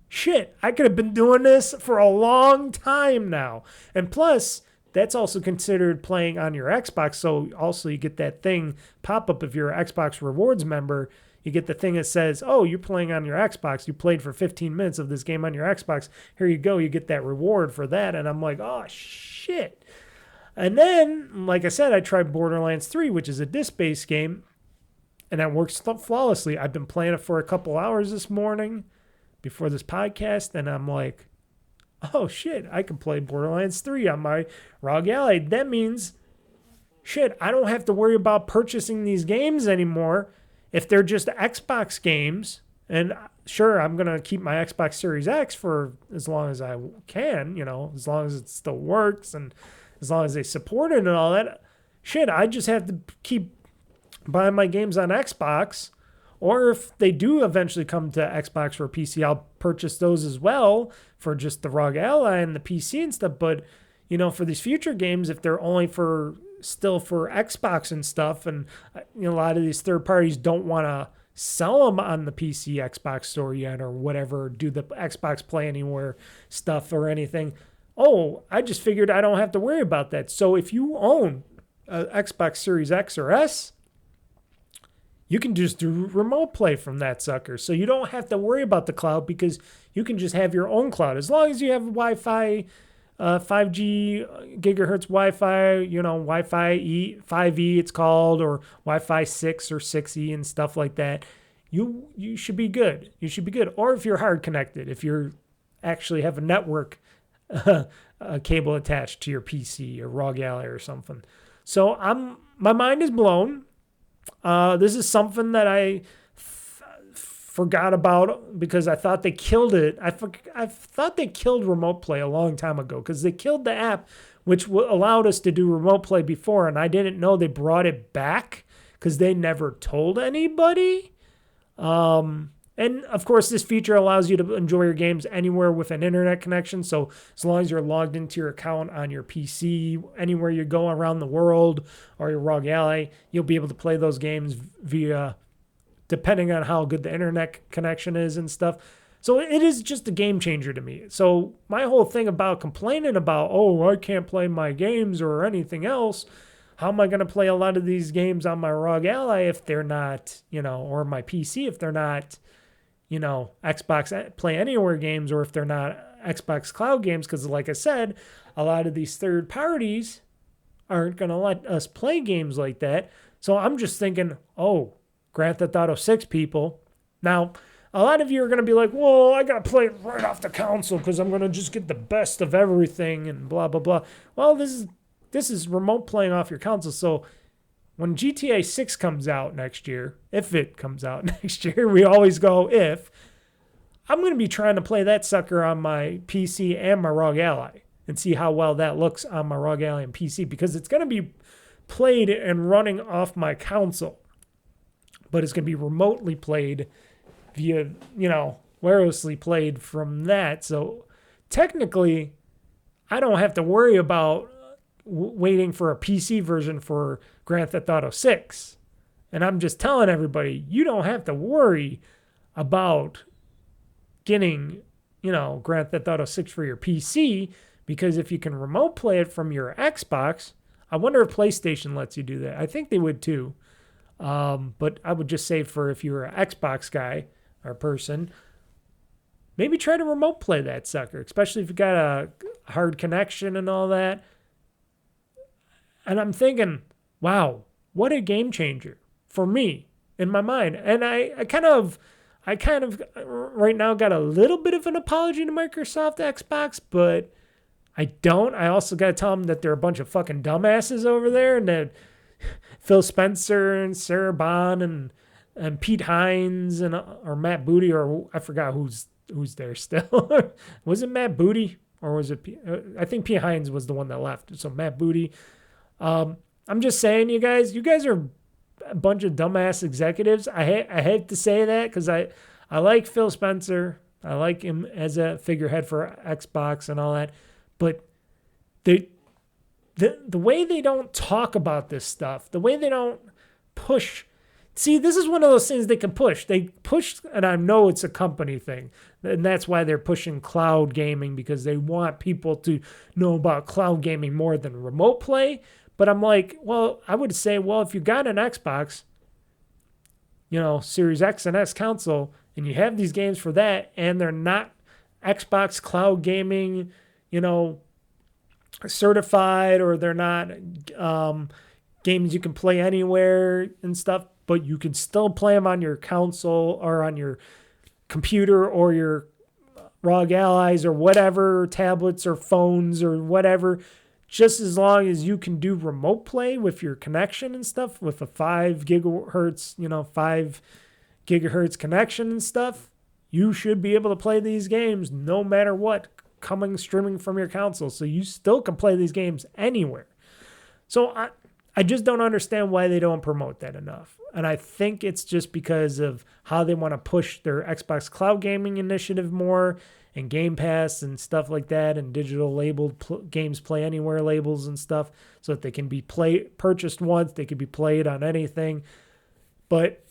shit, I could have been doing this for a long time now. And plus, that's also considered playing on your Xbox. So also you get that thing pop up if you're an Xbox Rewards member. You get the thing that says, oh, you're playing on your Xbox. You played for 15 minutes of this game on your Xbox. Here you go. You get that reward for that. And I'm like, oh, shit. And then, like I said, I tried Borderlands 3, which is a disc-based game. And that works flawlessly. I've been playing it for a couple hours this morning before this podcast. And I'm like, oh, shit, I can play Borderlands 3 on my ROG Ally. That means, shit, I don't have to worry about purchasing these games anymore. If they're just Xbox games, and sure, I'm going to keep my Xbox Series X for as long as I can, as long as it still works and as long as they support it and all that. Shit, I just have to keep buying my games on Xbox. Or if they do eventually come to Xbox or PC, I'll purchase those as well for just the ROG Ally and the PC and stuff. But, for these future games, if they're only still for Xbox and stuff, and a lot of these third parties don't want to sell them on the PC Xbox store yet or whatever, do the Xbox Play Anywhere stuff or anything. Oh, I just figured I don't have to worry about that. So if you own an Xbox Series X or S, you can just do remote play from that sucker. So you don't have to worry about the cloud because you can just have your own cloud. As long as you have Wi-Fi, 5G gigahertz Wi-Fi, Wi-Fi 5E it's called, or Wi-Fi 6 or 6E and stuff like that, you should be good. You should be good. Or if you're hard connected, if you actually have a network cable attached to your PC or ROG Ally or something. So my mind is blown. This is something that I forgot about because I thought they killed it. I thought they killed remote play a long time ago because they killed the app which allowed us to do remote play before, and I didn't know they brought it back because they never told anybody. And of course, this feature allows you to enjoy your games anywhere with an internet connection. So as long as you're logged into your account on your PC, anywhere you go around the world or your ROG Ally, you'll be able to play those games via, depending on how good the internet connection is and stuff. So it is just a game changer to me. So my whole thing about complaining about, oh, I can't play my games or anything else. How am I going to play a lot of these games on my ROG Ally if they're not, or my PC if they're not, Xbox Play Anywhere games, or if they're not Xbox Cloud games, because like I said, a lot of these third parties aren't going to let us play games like that. So I'm just thinking, oh, Grand Theft Auto 6 people. Now, a lot of you are going to be like, well, I got to play it right off the console because I'm going to just get the best of everything and blah, blah, blah. Well, this is remote playing off your console. So when GTA 6 comes out next year, if it comes out next year, we always go if, I'm going to be trying to play that sucker on my PC and my ROG Ally and see how well that looks on my ROG Ally and PC, because it's going to be played and running off my console, but it's going to be remotely played via, wirelessly played from that. So technically, I don't have to worry about waiting for a PC version for Grand Theft Auto 6. And I'm just telling everybody, you don't have to worry about getting, Grand Theft Auto 6 for your PC, because if you can remote play it from your Xbox, I wonder if PlayStation lets you do that. I think they would too. But I would just say for if you're an Xbox guy or person, maybe try to remote play that sucker, especially if you got a hard connection and all that. And I'm thinking, wow, what a game changer for me in my mind. And I kind of right now got a little bit of an apology to Microsoft Xbox, but I don't. I also got to tell them that they're a bunch of fucking dumbasses over there, and that Phil Spencer and Sarah Bond and Pete Hines and or Matt Booty, or I forgot who's there still. Was it Matt Booty or was it? I think Pete Hines was the one that left. So Matt Booty. I'm just saying, you guys are a bunch of dumbass executives. I hate to say that because I like Phil Spencer. I like him as a figurehead for Xbox and all that, but the way they don't talk about this stuff, the way they don't push. See, this is one of those things they can push. They push, and I know it's a company thing, and that's why they're pushing cloud gaming, because they want people to know about cloud gaming more than remote play. But I'm like, well, I would say, well, if you got an Xbox, Series X and S console, and you have these games for that, and they're not Xbox cloud gaming, certified, or they're not games you can play anywhere and stuff, but you can still play them on your console or on your computer or your ROG Allys or whatever, tablets or phones or whatever, just as long as you can do remote play with your connection and stuff, with a 5 gigahertz connection and stuff, you should be able to play these games no matter what, streaming from your console. So you still can play these games anywhere. So I just don't understand why they don't promote that enough. And I think it's just because of how they want to push their Xbox Cloud Gaming initiative more, and Game Pass and stuff like that, and digital labeled games play anywhere labels and stuff, so that they can be purchased once, they can be played on anything. But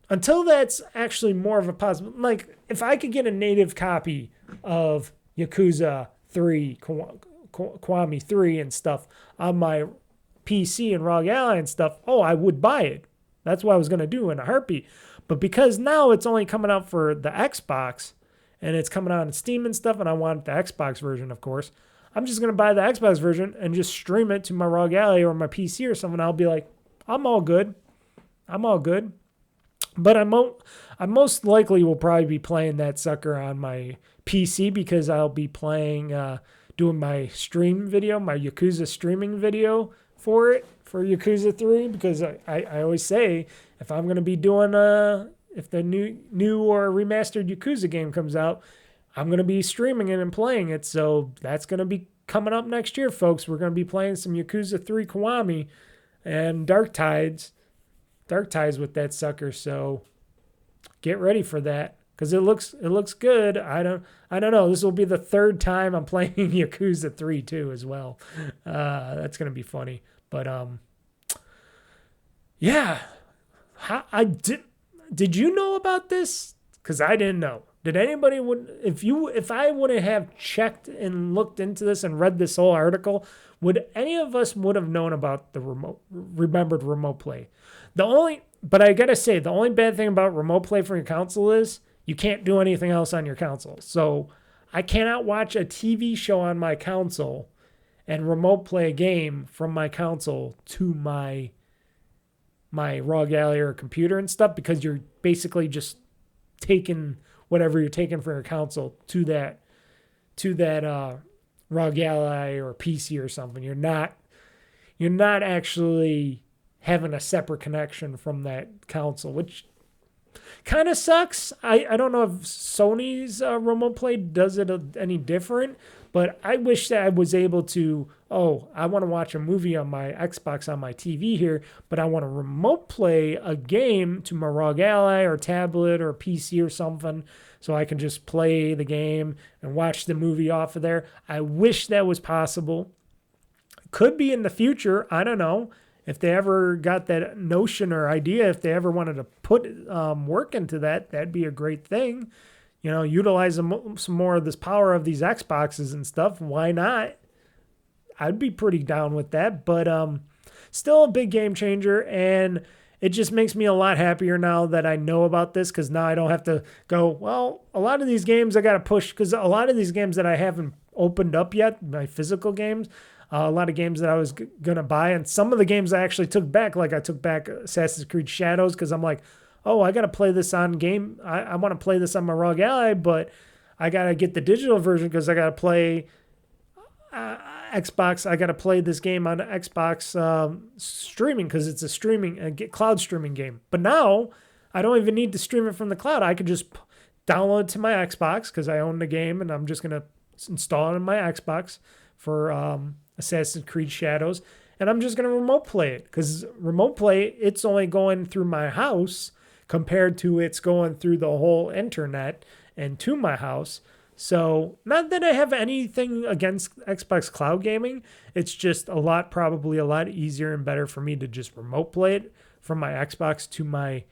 until that's actually more of a possible, like if I could get a native copy of Yakuza 3, Kiwami 3 and stuff on my PC and ROG Ally and stuff, I would buy it. That's what I was going to do in a heartbeat. But because now it's only coming out for the Xbox, and it's coming out on Steam and stuff, and I want the Xbox version, of course, I'm just going to buy the Xbox version and just stream it to my ROG Ally or my PC or something. I'll be like, I'm all good. But I most likely will probably be playing that sucker on my PC, because I'll be playing, doing my stream video, my Yakuza streaming video for Yakuza 3, because I always say, if I'm going to be doing if the new or remastered Yakuza game comes out, I'm going to be streaming it and playing it. So that's going to be coming up next year, folks. We're going to be playing some Yakuza 3 Kiwami and Dark Tides with that sucker. So get ready for that, because it looks good. I don't know. This will be the third time I'm playing Yakuza 3 too as well. That's going to be funny. But yeah, did you know about this? Because I didn't know. Did anybody if I wouldn't have checked and looked into this and read this whole article, would any of us would have known about the remembered remote play? But I gotta say, the only bad thing about remote play from your console is you can't do anything else on your console. So I cannot watch a TV show on my console and remote play a game from my console to my ROG Ally or computer and stuff, because you're basically just taking whatever you're taking from your console to that ROG Ally or PC or something. You're not actually having a separate connection from that console, which kind of sucks. I don't know if Sony's remote play does it any different, but I wish that I was able to, I want to watch a movie on my Xbox on my TV here, but I want to remote play a game to my ROG Ally or tablet or PC or something, so I can just play the game and watch the movie off of there. I wish that was possible. Could be in the future. I don't know. If they ever got that notion or idea, if they ever wanted to put work into that, that'd be a great thing. Utilize some more of this power of these Xboxes and stuff. Why not? I'd be pretty down with that. But still a big game changer, and it just makes me a lot happier now that I know about this, because now I don't have to go, well, a lot of these games I got to push, because a lot of these games that I haven't opened up yet, my physical games, a lot of games that I was going to buy. And some of the games I actually took back, like I took back Assassin's Creed Shadows because I'm like, oh, I got to play this on game. I want to play this on my ROG Ally, but I got to get the digital version because I got to play Xbox. I got to play this game on Xbox streaming because it's a cloud streaming game. But now I don't even need to stream it from the cloud. I could just download it to my Xbox because I own the game and I'm just going to install it on my Xbox for Assassin's Creed Shadows. And I'm just going to remote play it because remote play, it's only going through my house compared to it's going through the whole internet and to my house. So not that I have anything against Xbox cloud gaming. It's just probably a lot easier and better for me to just remote play it from my Xbox to my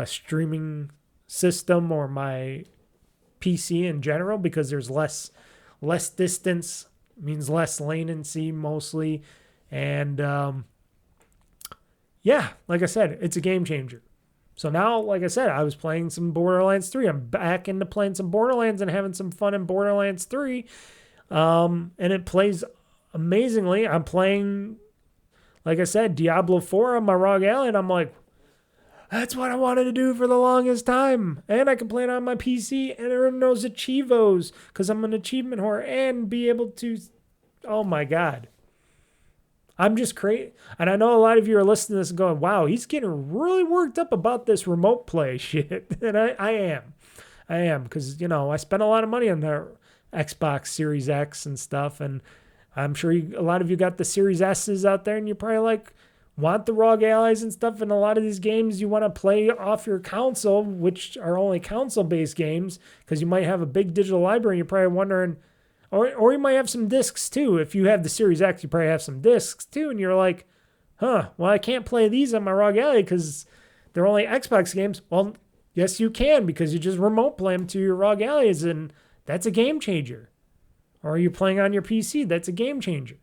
streaming system or my PC in general because there's less distance, means less latency mostly. And yeah, like I said, it's a game changer. So now, like I said, I was playing some Borderlands 3. I'm back into playing some Borderlands and having some fun in Borderlands 3. And it plays amazingly. I'm playing, like I said, Diablo 4 on my ROG Ally, and I'm like, that's what I wanted to do for the longest time. And I can play it on my PC and earn those achievos because I'm an achievement whore and be able to, oh my God. I'm just crazy. And I know a lot of you are listening to this and going, wow, he's getting really worked up about this remote play shit. And I am because, I spent a lot of money on the Xbox Series X and stuff. And I'm sure a lot of you got the Series S's out there and you probably want the ROG Allys and stuff. And a lot of these games you want to play off your console, which are only console-based games because you might have a big digital library and you're probably wondering, or you might have some discs too. If you have the Series X, you probably have some discs too. And you're like, well, I can't play these on my ROG Ally because they're only Xbox games. Well, yes, you can because you just remote play them to your ROG Allys and that's a game changer. Or you're playing on your PC, that's a game changer.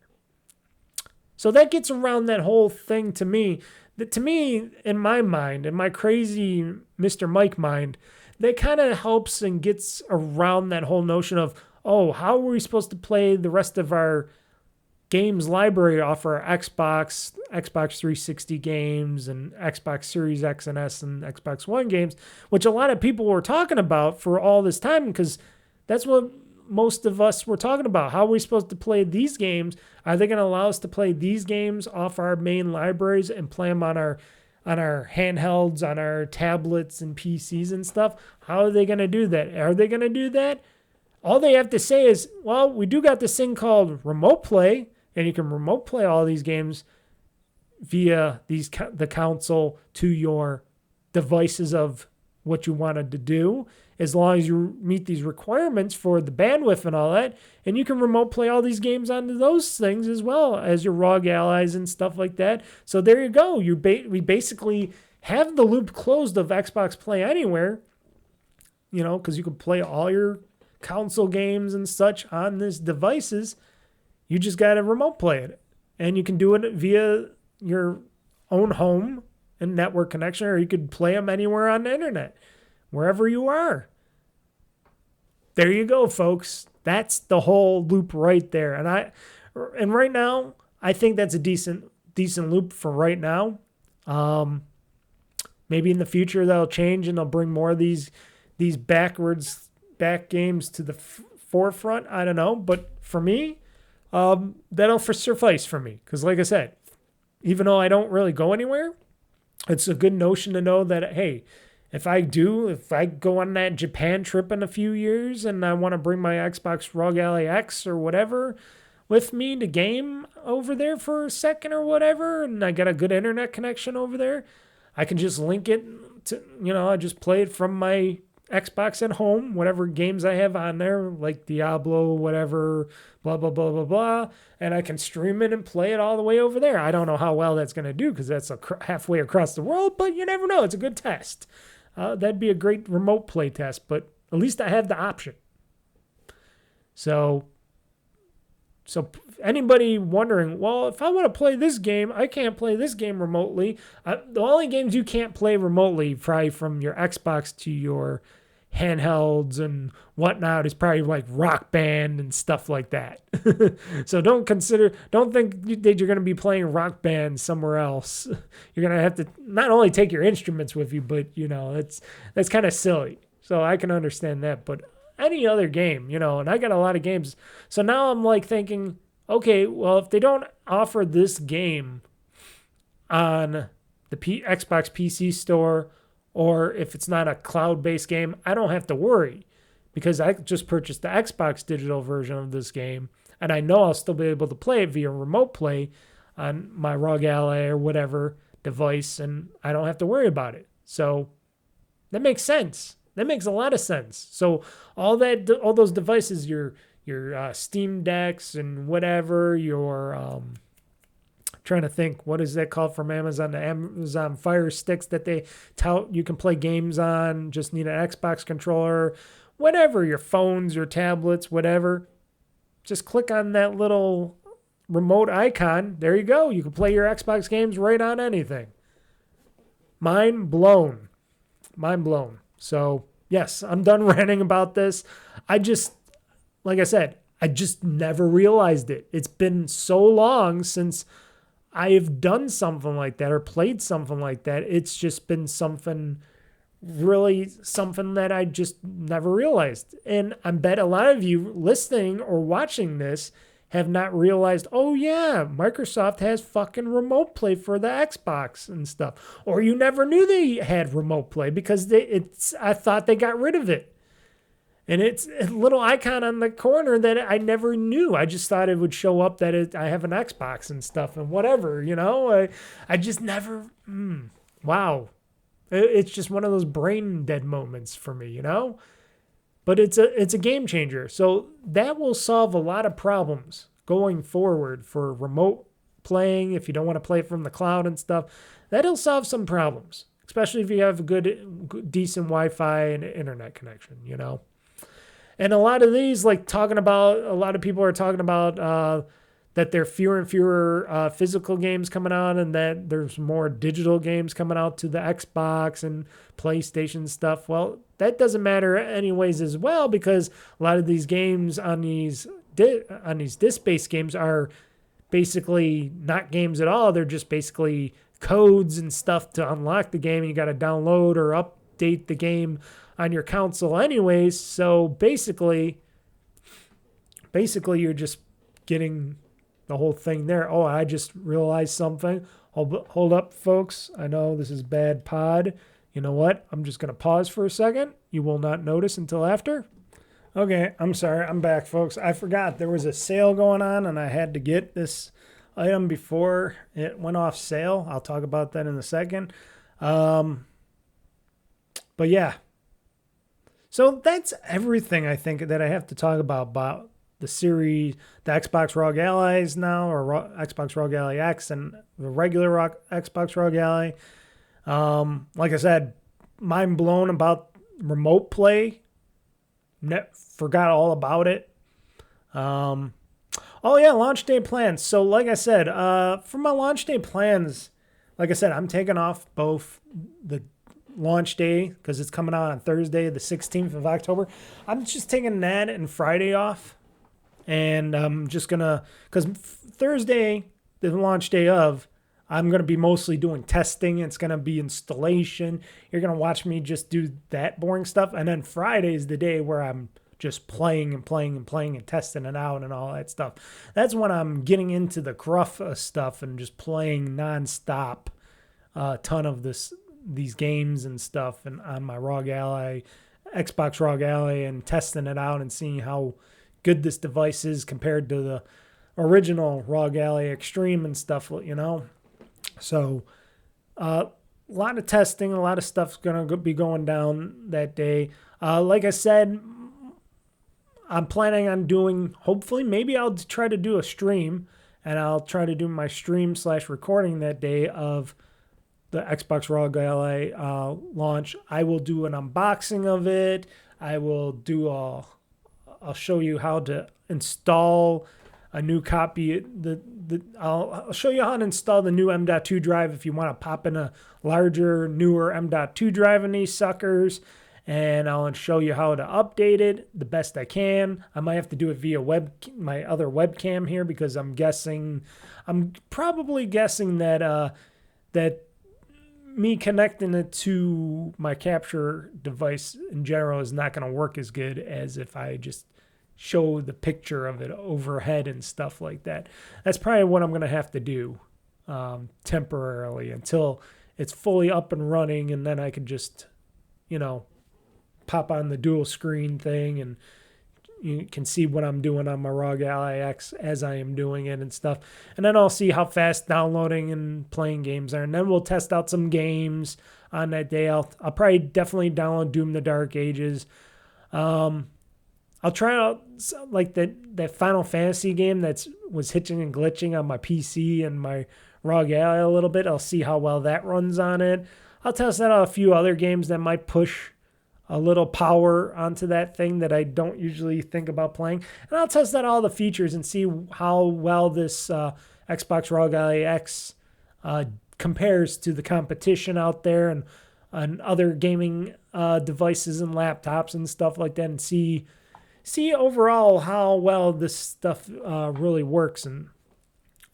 So that gets around that whole thing to me. That to me, in my mind, in my crazy Mr. Mike mind, that kind of helps and gets around that whole notion of, oh, how are we supposed to play the rest of our games library off our Xbox 360 games, and Xbox Series X and S and Xbox One games, which a lot of people were talking about for all this time because that's what most of us were talking about. How are we supposed to play these games? Are they going to allow us to play these games off our main libraries and play them on our handhelds, on our tablets and PCs and stuff? How are they going to do that? Are they going to do that? All they have to say is, well, we do got this thing called remote play, and you can remote play all these games via the console to your devices of what you wanted to do, as long as you meet these requirements for the bandwidth and all that. And you can remote play all these games onto those things as well as your ROG Allys and stuff like that. So there you go. We basically have the loop closed of Xbox Play Anywhere, because you can play all your console games and such on these devices. You just got to remote play it. And you can do it via your own home and network connection, or you could play them anywhere on the internet, wherever you are. There you go, folks. That's the whole loop right there. And right now, I think that's a decent loop for right now. Maybe in the future that'll change and they'll bring more of these back games to the forefront. I don't know, but for me, that'll suffice for me. Because like I said, even though I don't really go anywhere, it's a good notion to know that, hey, if I go on that Japan trip in a few years and I want to bring my Xbox Rog Ally X or whatever with me to game over there for a second or whatever, and I got a good internet connection over there, I can just link it to, I just play it from my Xbox at home, whatever games I have on there, like Diablo, whatever, blah, blah, blah, blah, blah, and I can stream it and play it all the way over there. I don't know how well that's going to do because that's halfway across the world, but you never know. It's a good test. That'd be a great remote play test, but at least I have the option. So anybody wondering, well, if I want to play this game, I can't play this game remotely. The only games you can't play remotely, probably from your Xbox to your handhelds and whatnot is probably like Rock Band and stuff like that. So don't think that you're going to be playing Rock Band somewhere else. You're going to have to not only take your instruments with you, but that's kind of silly. So I can understand that, but any other game, and I got a lot of games. So now I'm like thinking, okay, well, if they don't offer this game on the Xbox PC store, or if it's not a cloud-based game, I don't have to worry because I just purchased the Xbox digital version of this game, and I know I'll still be able to play it via remote play on my Rog Ally or whatever device, and I don't have to worry about it. So that makes sense. That makes a lot of sense. So all those devices, your Steam Decks and whatever, your trying to think, what is that called from Amazon? The Amazon Fire Sticks that they tout you can play games on. Just need an Xbox controller, whatever, your phones, your tablets, whatever. Just click on that little remote icon. There you go. You can play your Xbox games right on anything. Mind blown. Mind blown. So, yes, I'm done ranting about this. Like I said, I just never realized it. It's been so long since I have done something like that or played something like that. It's just been something that I just never realized. And I bet a lot of you listening or watching this have not realized, oh yeah, Microsoft has fucking remote play for the Xbox and stuff. Or you never knew they had remote play because I thought they got rid of it. And it's a little icon on the corner that I never knew. I just thought it would show up that I have an Xbox and stuff and whatever, I just never, wow. It's just one of those brain dead moments for me, But it's a game changer. So that will solve a lot of problems going forward for remote playing. If you don't want to play from the cloud and stuff, that'll solve some problems, especially if you have a good decent Wi-Fi and internet connection, And a lot of these, a lot of people are talking about that there are fewer and fewer physical games coming out and that there's more digital games coming out to the Xbox and PlayStation stuff. Well, that doesn't matter anyways as well because a lot of these games on these disc-based games are basically not games at all. They're just basically codes and stuff to unlock the game. And you got to download or update the game on your console anyways. So basically you're just getting the whole thing there. Oh, I just realized something. Hold up, folks. I know this is bad pod. You know what? I'm just going to pause for a second. You will not notice until after. Okay, I'm sorry. I'm back, folks. I forgot there was a sale going on and I had to get this item before it went off sale. I'll talk about that in a second. But yeah. So that's everything I think that I have to talk about the series, the Xbox Rog Allys now, or Xbox Rog Ally X and the regular Xbox Rog Ally. Like I said, mind blown about remote play. Forgot all about it. Oh yeah, launch day plans. So like I said, for my launch day plans, like I said, I'm taking off both the launch day because it's coming out on Thursday, the 16th of October. I'm just taking that and Friday off. And I'm just going to, because Thursday, the launch day of, I'm going to be mostly doing testing. It's going to be installation. You're going to watch me just do that boring stuff. And then Friday is the day where I'm just playing and testing it out and all that stuff. That's when I'm getting into the gruff stuff and just playing nonstop a ton of these games and stuff and on my Rog Ally, Xbox Rog Ally, and testing it out and seeing how good this device is compared to the original Rog Ally Extreme and stuff, So a lot of testing, a lot of stuff's going to be going down that day. Like I said, I'm planning on doing, hopefully, maybe I'll try to do a stream, and I'll try to do my stream/recording that day of the Xbox Rog Ally launch. I will do an unboxing of it. I'll show you how to install a new copy. I'll show you how to install the new M.2 drive if you want to pop in a larger, newer M.2 drive in these suckers. and I'll show you how to update it the best I can. I might have to do it via my other webcam here, because I'm probably guessing that that me connecting it to my capture device in general is not going to work as good as if I just show the picture of it overhead and stuff like that. That's probably what I'm going to have to do temporarily until it's fully up and running, and then I can just, pop on the dual screen thing and you can see what I'm doing on my Rog Ally X as I am doing it and stuff. And then I'll see how fast downloading and playing games are. And then we'll test out some games on that day. I'll probably definitely download Doom the Dark Ages. I'll try out like that Final Fantasy game was hitching and glitching on my PC and my Rog Ally a little bit. I'll see how well that runs on it. I'll test out a few other games that might push a little power onto that thing that I don't usually think about playing. And I'll test out all the features and see how well this Xbox Rog Ally X compares to the competition out there and other gaming devices and laptops and stuff like that, and see overall how well this stuff really works and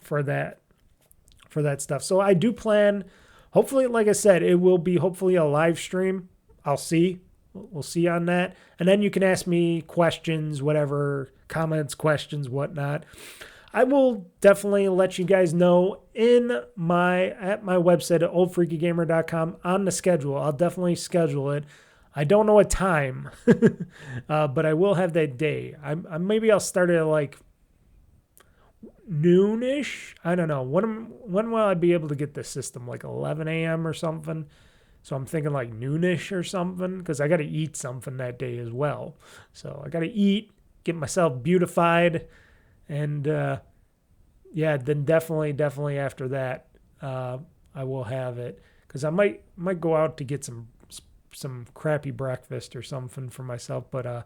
for that stuff. So I do plan, hopefully, like I said, it will be hopefully a live stream. I'll see. We'll see on that. And then you can ask me questions, whatever, comments, questions, whatnot. I will definitely let you guys know at my website at OldFreakyGamer.com on the schedule. I'll definitely schedule it. I don't know a time, but I will have that day. Maybe I'll start it at like noonish. I don't know. When will I be able to get the system? Like 11 a.m. or something? So I'm thinking like noonish or something, because I got to eat something that day as well. So I got to eat, get myself beautified, and then definitely after that, I will have it, because I might go out to get some crappy breakfast or something for myself. But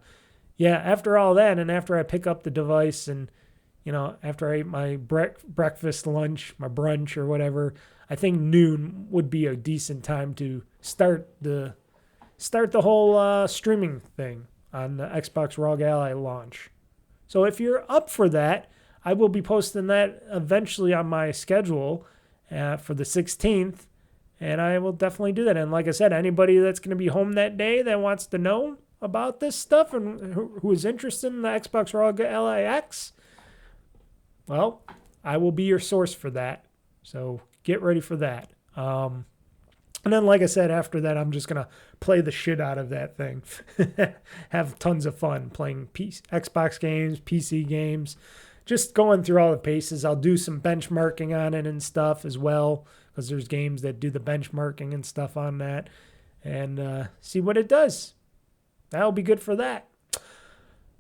after all that, and after I pick up the device, and after I eat my breakfast, lunch, my brunch or whatever, I think noon would be a decent time to start the whole streaming thing on the Xbox Rog Ally launch. So if you're up for that, I will be posting that eventually on my schedule for the 16th, and I will definitely do that. And like I said, anybody that's going to be home that day that wants to know about this stuff and who is interested in the Xbox Rog Ally X, well, I will be your source for that. So get ready for that. And then, like I said, after that, I'm just going to play the shit out of that thing. Have tons of fun playing Xbox games, PC games, just going through all the paces. I'll do some benchmarking on it and stuff as well, because there's games that do the benchmarking and stuff on that, and see what it does. That'll be good for that.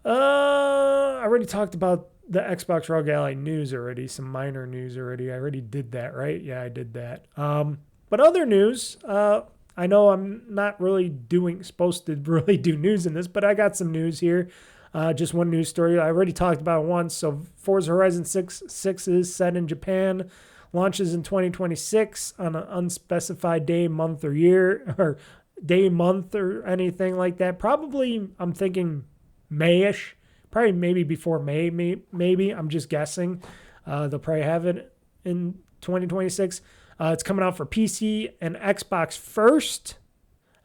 I already talked about the Xbox Rog Ally news already, some minor news already. I already did that, right? Yeah, I did that. But other news, I know I'm not really supposed to really do news in this, but I got some news here. Just one news story. I already talked about it once. So Forza Horizon 6 is set in Japan, launches in 2026 on an unspecified day, month, or year, or day, month, or anything like that. Probably, I'm thinking Mayish. Probably maybe before May, maybe. I'm just guessing. They'll probably have it in 2026. It's coming out for PC and Xbox first,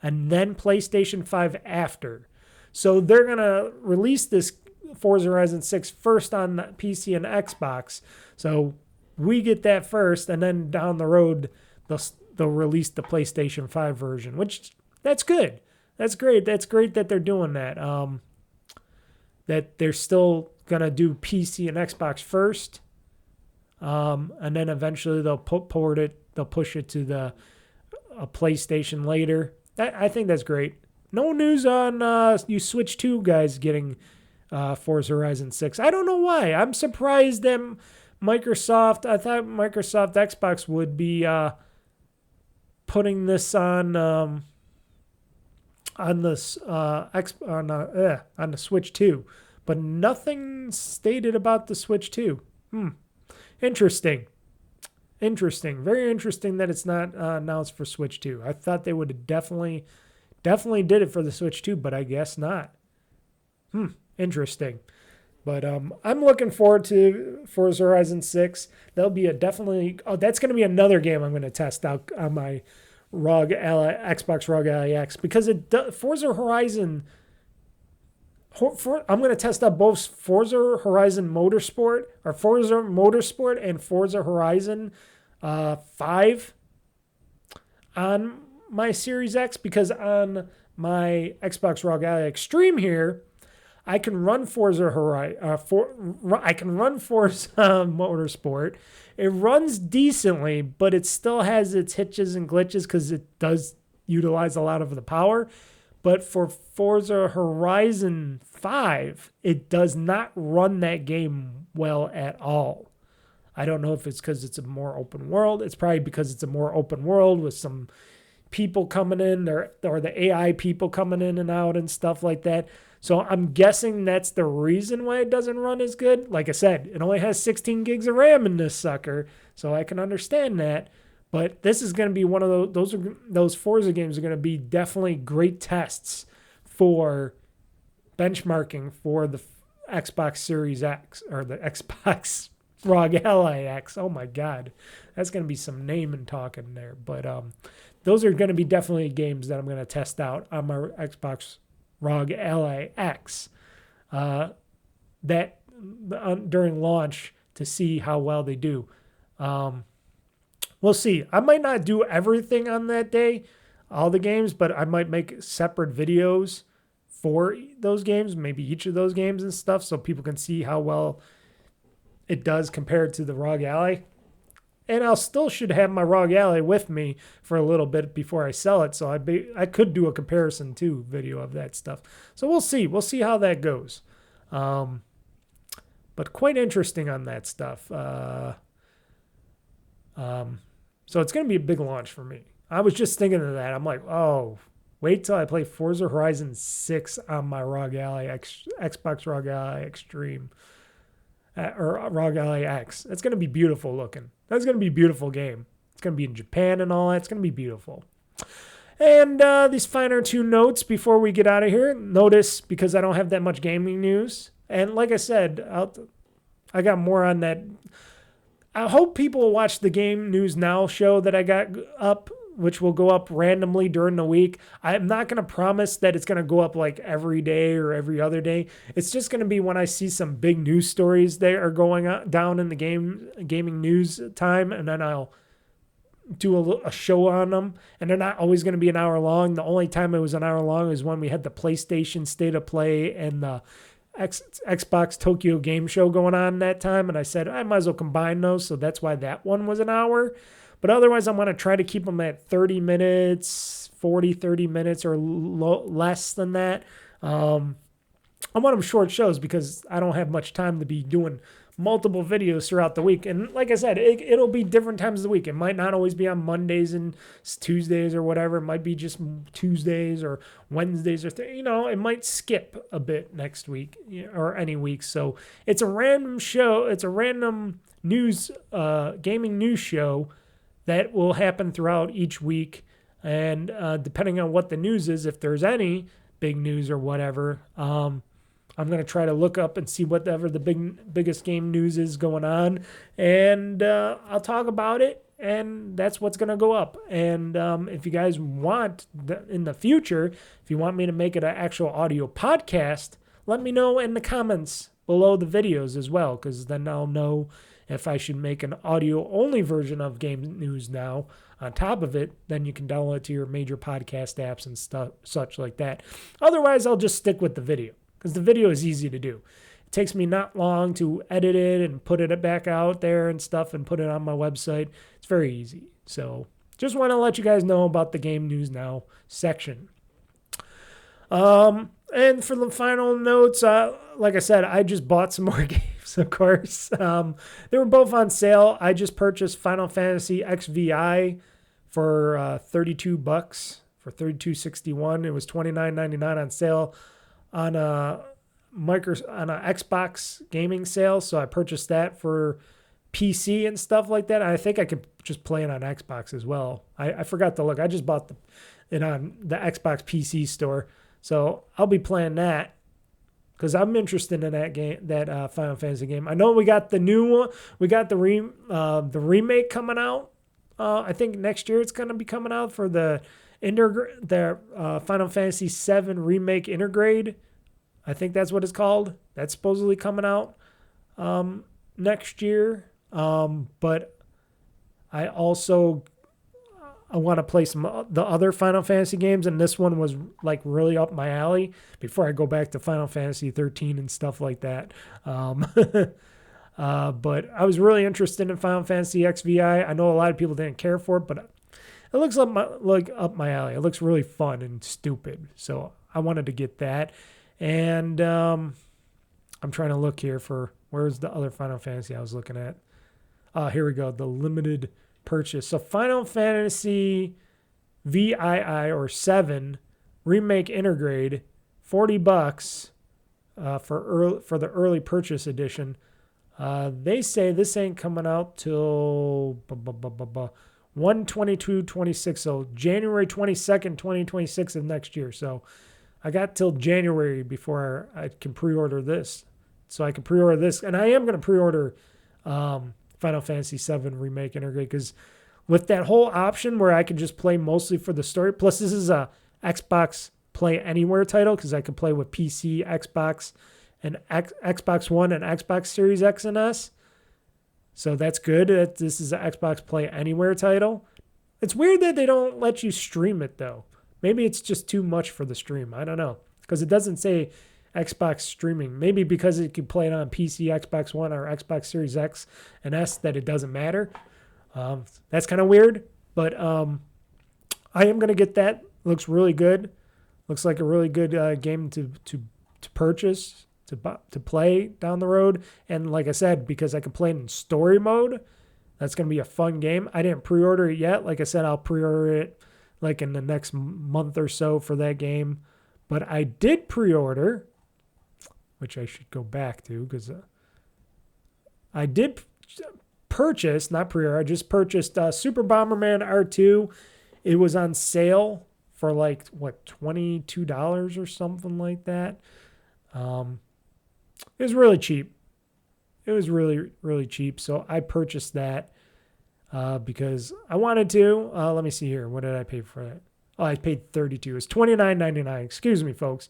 and then PlayStation 5 after. So they're going to release this Forza Horizon 6 first on the PC and Xbox. So we get that first, and then down the road, they'll release the PlayStation 5 version, which, that's good. That's great. That's great that they're doing that. That they're still going to do PC and Xbox first. And then eventually they'll push it to the PlayStation later. I think that's great. No news on you Switch 2 guys getting Forza Horizon 6. I don't know why. I'm surprised that Microsoft, I thought Microsoft Xbox would be putting this on the Switch 2, but nothing stated about the Switch 2. Interesting. Very interesting that it's not announced for Switch 2. I thought they would definitely definitely did it for the Switch too, but I guess not. Interesting. But I'm looking forward to Forza Horizon 6. That'll be that's going to be another game I'm going to test out on my Xbox Rog Ally X, because Forza Horizon, I'm going to test out both Forza Horizon Motorsport and Forza Horizon 5 on my Series X, because on my Xbox Rog Ally Extreme here, I can run Forza Motorsport. It runs decently, but it still has its hitches and glitches because it does utilize a lot of the power. But for Forza Horizon 5, it does not run that game well at all. I don't know if it's because it's a more open world. It's probably because it's a more open world with some people coming in, or the AI people coming in and out and stuff like that. So I'm guessing that's the reason why it doesn't run as good. Like I said, it only has 16 gigs of RAM in this sucker, so I can understand that. But this is going to be one of those Forza games are going to be definitely great tests for benchmarking for the Xbox Series X, or the Xbox Rog Ally X. Oh my God, that's going to be some name and talking there. But those are going to be definitely games that I'm going to test out on my Xbox Rog Ally X during launch to see how well they do. We'll see. I might not do everything on that day, all the games, but I might make separate videos for those games, maybe each of those games and stuff, so people can see how well it does compared to the Rog Ally. And I'll still should have my Rog Ally with me for a little bit before I sell it. So I could do a comparison too video of that stuff. So we'll see. We'll see how that goes. But quite interesting on that stuff. So it's going to be a big launch for me. I was just thinking of that. I'm like, oh, wait till I play Forza Horizon 6 on my Rog Ally Xbox Rog Ally Extreme. Or Rog Ally X. It's going to be beautiful looking. That's going to be a beautiful game. It's going to be in Japan and all that. It's going to be beautiful. And these finer two notes before we get out of here. Notice, because I don't have that much gaming news. And like I said, I got more on that. I hope people will watch the Game News Now show that I got up, which will go up randomly during the week. I'm not going to promise that it's going to go up like every day or every other day. It's just going to be when I see some big news stories that are going down in the gaming news time, and then I'll do a show on them. And they're not always going to be an hour long. The only time it was an hour long is when we had the PlayStation State of Play and the Xbox Tokyo Game Show going on that time. And I said, I might as well combine those. So that's why that one was an hour. But otherwise, I'm going to try to keep them at 30 minutes, 30 minutes, or less than that. I want them short shows because I don't have much time to be doing multiple videos throughout the week. And like I said, it'll be different times of the week. It might not always be on Mondays and Tuesdays or whatever. It might be just Tuesdays or Wednesdays or it might skip a bit next week or any week. So it's a random show. It's a random news, gaming news show that will happen throughout each week. And depending on what the news is, if there's any big news or whatever, I'm going to try to look up and see whatever the biggest game news is going on. And I'll talk about it. And that's what's going to go up. And if you guys want, in the future, if you want me to make it an actual audio podcast, let me know in the comments below the videos as well. Because then I'll know if I should make an audio-only version of Game News Now on top of it. Then you can download it to your major podcast apps and stuff, such like that. Otherwise, I'll just stick with the video, because the video is easy to do. It takes me not long to edit it and put it back out there and stuff and put it on my website. It's very easy. So just want to let you guys know about the Game News Now section. And for the final notes, like I said, I just bought some more games, of course. They were both on sale. I just purchased Final Fantasy XVI for $32 for $32.61. It was $29.99 on sale on a Xbox gaming sale, so I purchased that for PC and stuff like that. I think I could just play it on Xbox as well. I forgot to look. I just bought it on the Xbox PC store. So I'll be playing that because I'm interested in that game, that Final Fantasy game. I know we got the new one. We got the remake coming out. I think next year it's going to be coming out for the Final Fantasy VII Remake Intergrade. I think that's what it's called. That's supposedly coming out next year. But I also want to play some the other Final Fantasy games, and this one was like really up my alley before I go back to Final Fantasy 13 and stuff like that. But I was really interested in Final Fantasy XVI. I know a lot of people didn't care for it, but it looks like up my alley. It looks really fun and stupid, so I wanted to get that. And I'm trying to look here for where's the other Final Fantasy I was looking at. Here we go, the limited purchase. So Final Fantasy VII or 7 Remake Intergrade, $40 for the early purchase edition. They say this ain't coming out till 1/22/26, so January 22nd, 2026 of next year. So I got till January before I can pre-order this. So I can pre-order this, and I am going to pre-order Final Fantasy VII Remake Intergrade, because with that whole option where I can just play mostly for the story, plus this is a Xbox Play Anywhere title, because I can play with PC, Xbox, and Xbox One and Xbox Series X and S. So that's good. This is an Xbox Play Anywhere title. It's weird that they don't let you stream it, though. Maybe it's just too much for the stream. I don't know, because it doesn't say Xbox streaming. Maybe because it can play it on PC, Xbox One, or Xbox Series X and S, that it doesn't matter. That's kind of weird, but I am going to get that. Looks really good. Looks like a really good game to purchase, to play down the road. And like I said, because I can play it in story mode, that's going to be a fun game. I didn't pre-order it yet. Like I said, I'll pre-order it like in the next month or so for that game. But I did pre-order, which I should go back to, because I did purchase, not pre-order, I just purchased Super Bomberman R2. It was on sale for like, what, $22 or something like that. It was really cheap. It was really, really cheap. So I purchased that because I wanted to. Let me see here. What did I pay for it? Oh, I paid $32. It's $29.99. Excuse me, folks.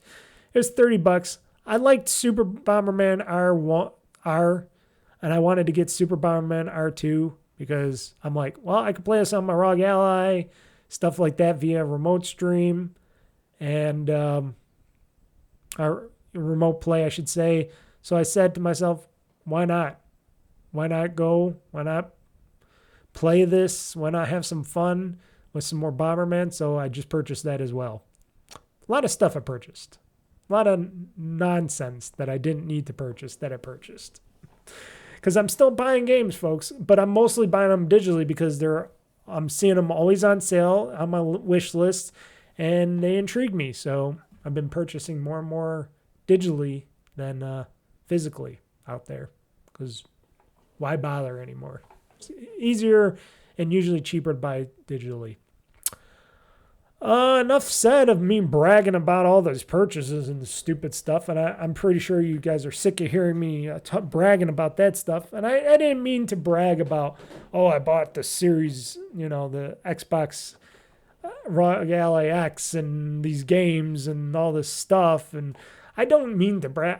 It was $30. I liked Super Bomberman R, and I wanted to get Super Bomberman R2 because I'm like, well, I could play this on my Rog Ally, stuff like that via remote stream, and remote play, I should say. So I said to myself, why not? Why not go? Why not play this? Why not have some fun with some more Bomberman? So I just purchased that as well. A lot of stuff I purchased. A lot of nonsense that I didn't need to purchase that I purchased. Because I'm still buying games, folks, but I'm mostly buying them digitally because I'm seeing them always on sale on my wish list, and they intrigue me. So I've been purchasing more and more digitally than physically out there, because why bother anymore? It's easier and usually cheaper to buy digitally. Enough said of me bragging about all those purchases and the stupid stuff, and I'm pretty sure you guys are sick of hearing me bragging about that stuff. And I didn't mean to brag about, oh, I bought the series, the Xbox Rog Ally X and these games and all this stuff. And I don't mean to brag.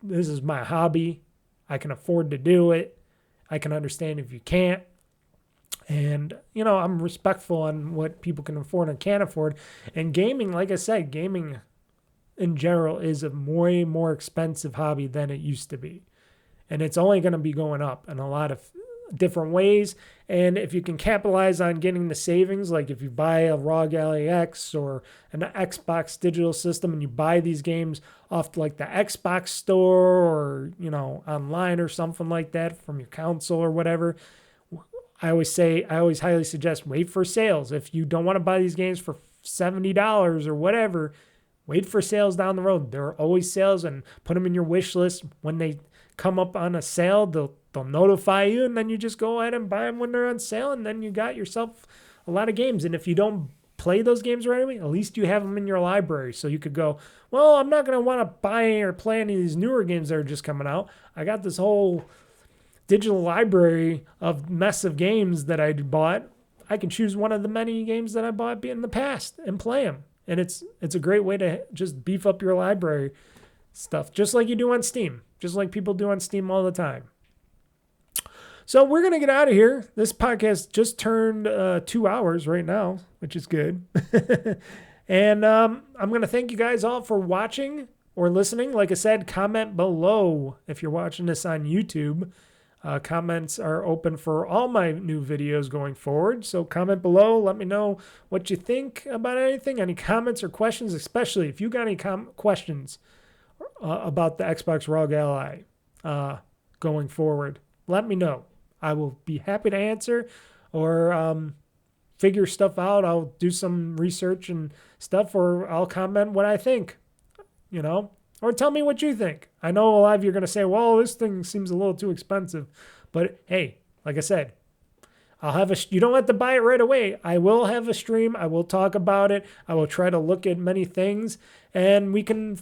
This is my hobby. I can afford to do it. I can understand if you can't. And, I'm respectful on what people can afford and can't afford. And gaming, like I said, gaming in general is a way more expensive hobby than it used to be. And it's only going to be going up in a lot of different ways. And if you can capitalize on getting the savings, like if you buy a ROG Ally X or an Xbox digital system and you buy these games off like the Xbox store or, online or something like that from your console or whatever, I always highly suggest wait for sales. If you don't want to buy these games for $70 or whatever, wait for sales down the road. There are always sales, and put them in your wish list. When they come up on a sale, they'll notify you, and then you just go ahead and buy them when they're on sale, and then you got yourself a lot of games. And if you don't play those games right away, at least you have them in your library. So you could go, well, I'm not going to want to buy or play any of these newer games that are just coming out. I got this whole digital library of mess of games that I bought. I can choose one of the many games that I bought in the past and play them. And it's a great way to just beef up your library stuff, just like you do on Steam, just like people do on Steam all the time. So we're going to get out of here. This podcast just turned 2 hours right now, which is good. And I'm going to thank you guys all for watching or listening. Like I said, comment below if you're watching this on YouTube. Comments are open for all my new videos going forward. So comment below. Let me know what you think about anything. Any comments or questions, especially if you got any questions about the Xbox Rog Ally going forward. Let me know. I will be happy to answer or figure stuff out. I'll do some research and stuff, or I'll comment what I think, or tell me what you think. I know a lot of you are going to say, well, this thing seems a little too expensive. But hey, like I said, you don't have to buy it right away. I will have a stream. I will talk about it. I will try to look at many things, and we can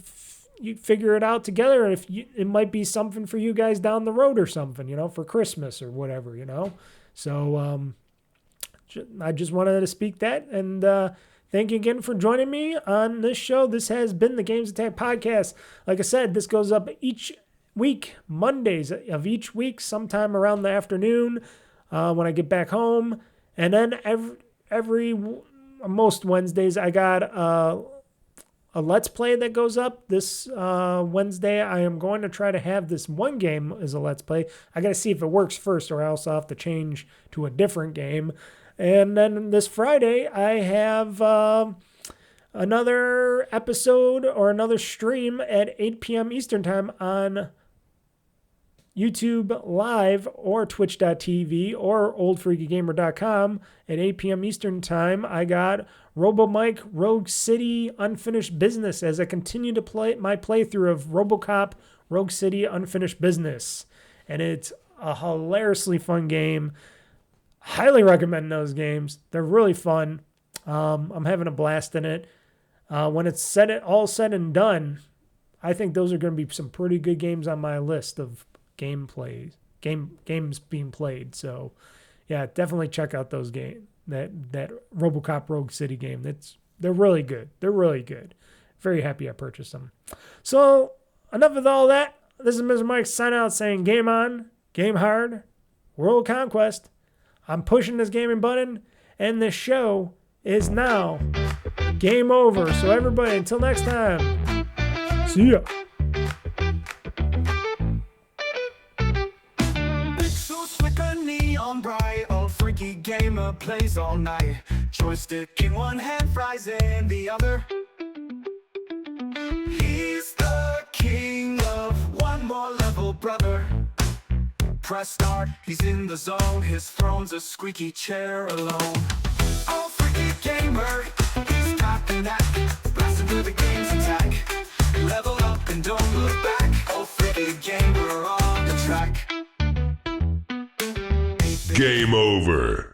figure it out together. It might be something for you guys down the road or something, for Christmas or whatever, So I just wanted to speak that, and thank you again for joining me on this show. This has been the GamezAttack podcast. Like I said, this goes up each week, Mondays of each week, sometime around the afternoon when I get back home. And then most Wednesdays, I got a Let's Play that goes up. This Wednesday, I am going to try to have this one game as a Let's Play. I got to see if it works first, or else I'll have to change to a different game. And then this Friday, I have another episode or another stream at 8 p.m. Eastern Time on YouTube Live or Twitch.tv or OldFreakyGamer.com at 8 p.m. Eastern Time. I got RoboMike Rogue City Unfinished Business as I continue to play my playthrough of Robocop Rogue City Unfinished Business. And it's a hilariously fun game. Highly recommend those games. They're really fun. I'm having a blast in it. When it's all said and done, I think those are going to be some pretty good games on my list of games being played. So, yeah, definitely check out those games. That RoboCop Rogue City game. They're really good. They're really good. Very happy I purchased them. So, enough of all that. This is Mr. Mike signing out saying game on, game hard, world conquest. I'm pushing this gaming button, and this show is now game over. So everybody, until next time, see ya. Pixel flicker, neon bright, old freaky gamer plays all night. Joystick in one hand, fries in the other. He's the king of one more level, brother. Press start, he's in the zone. His throne's a squeaky chair alone. Oh, freaky gamer, he's got the knack. Blasting through the GamezAttack. Level up and don't look back. Oh, freaky gamer on the track. Game over.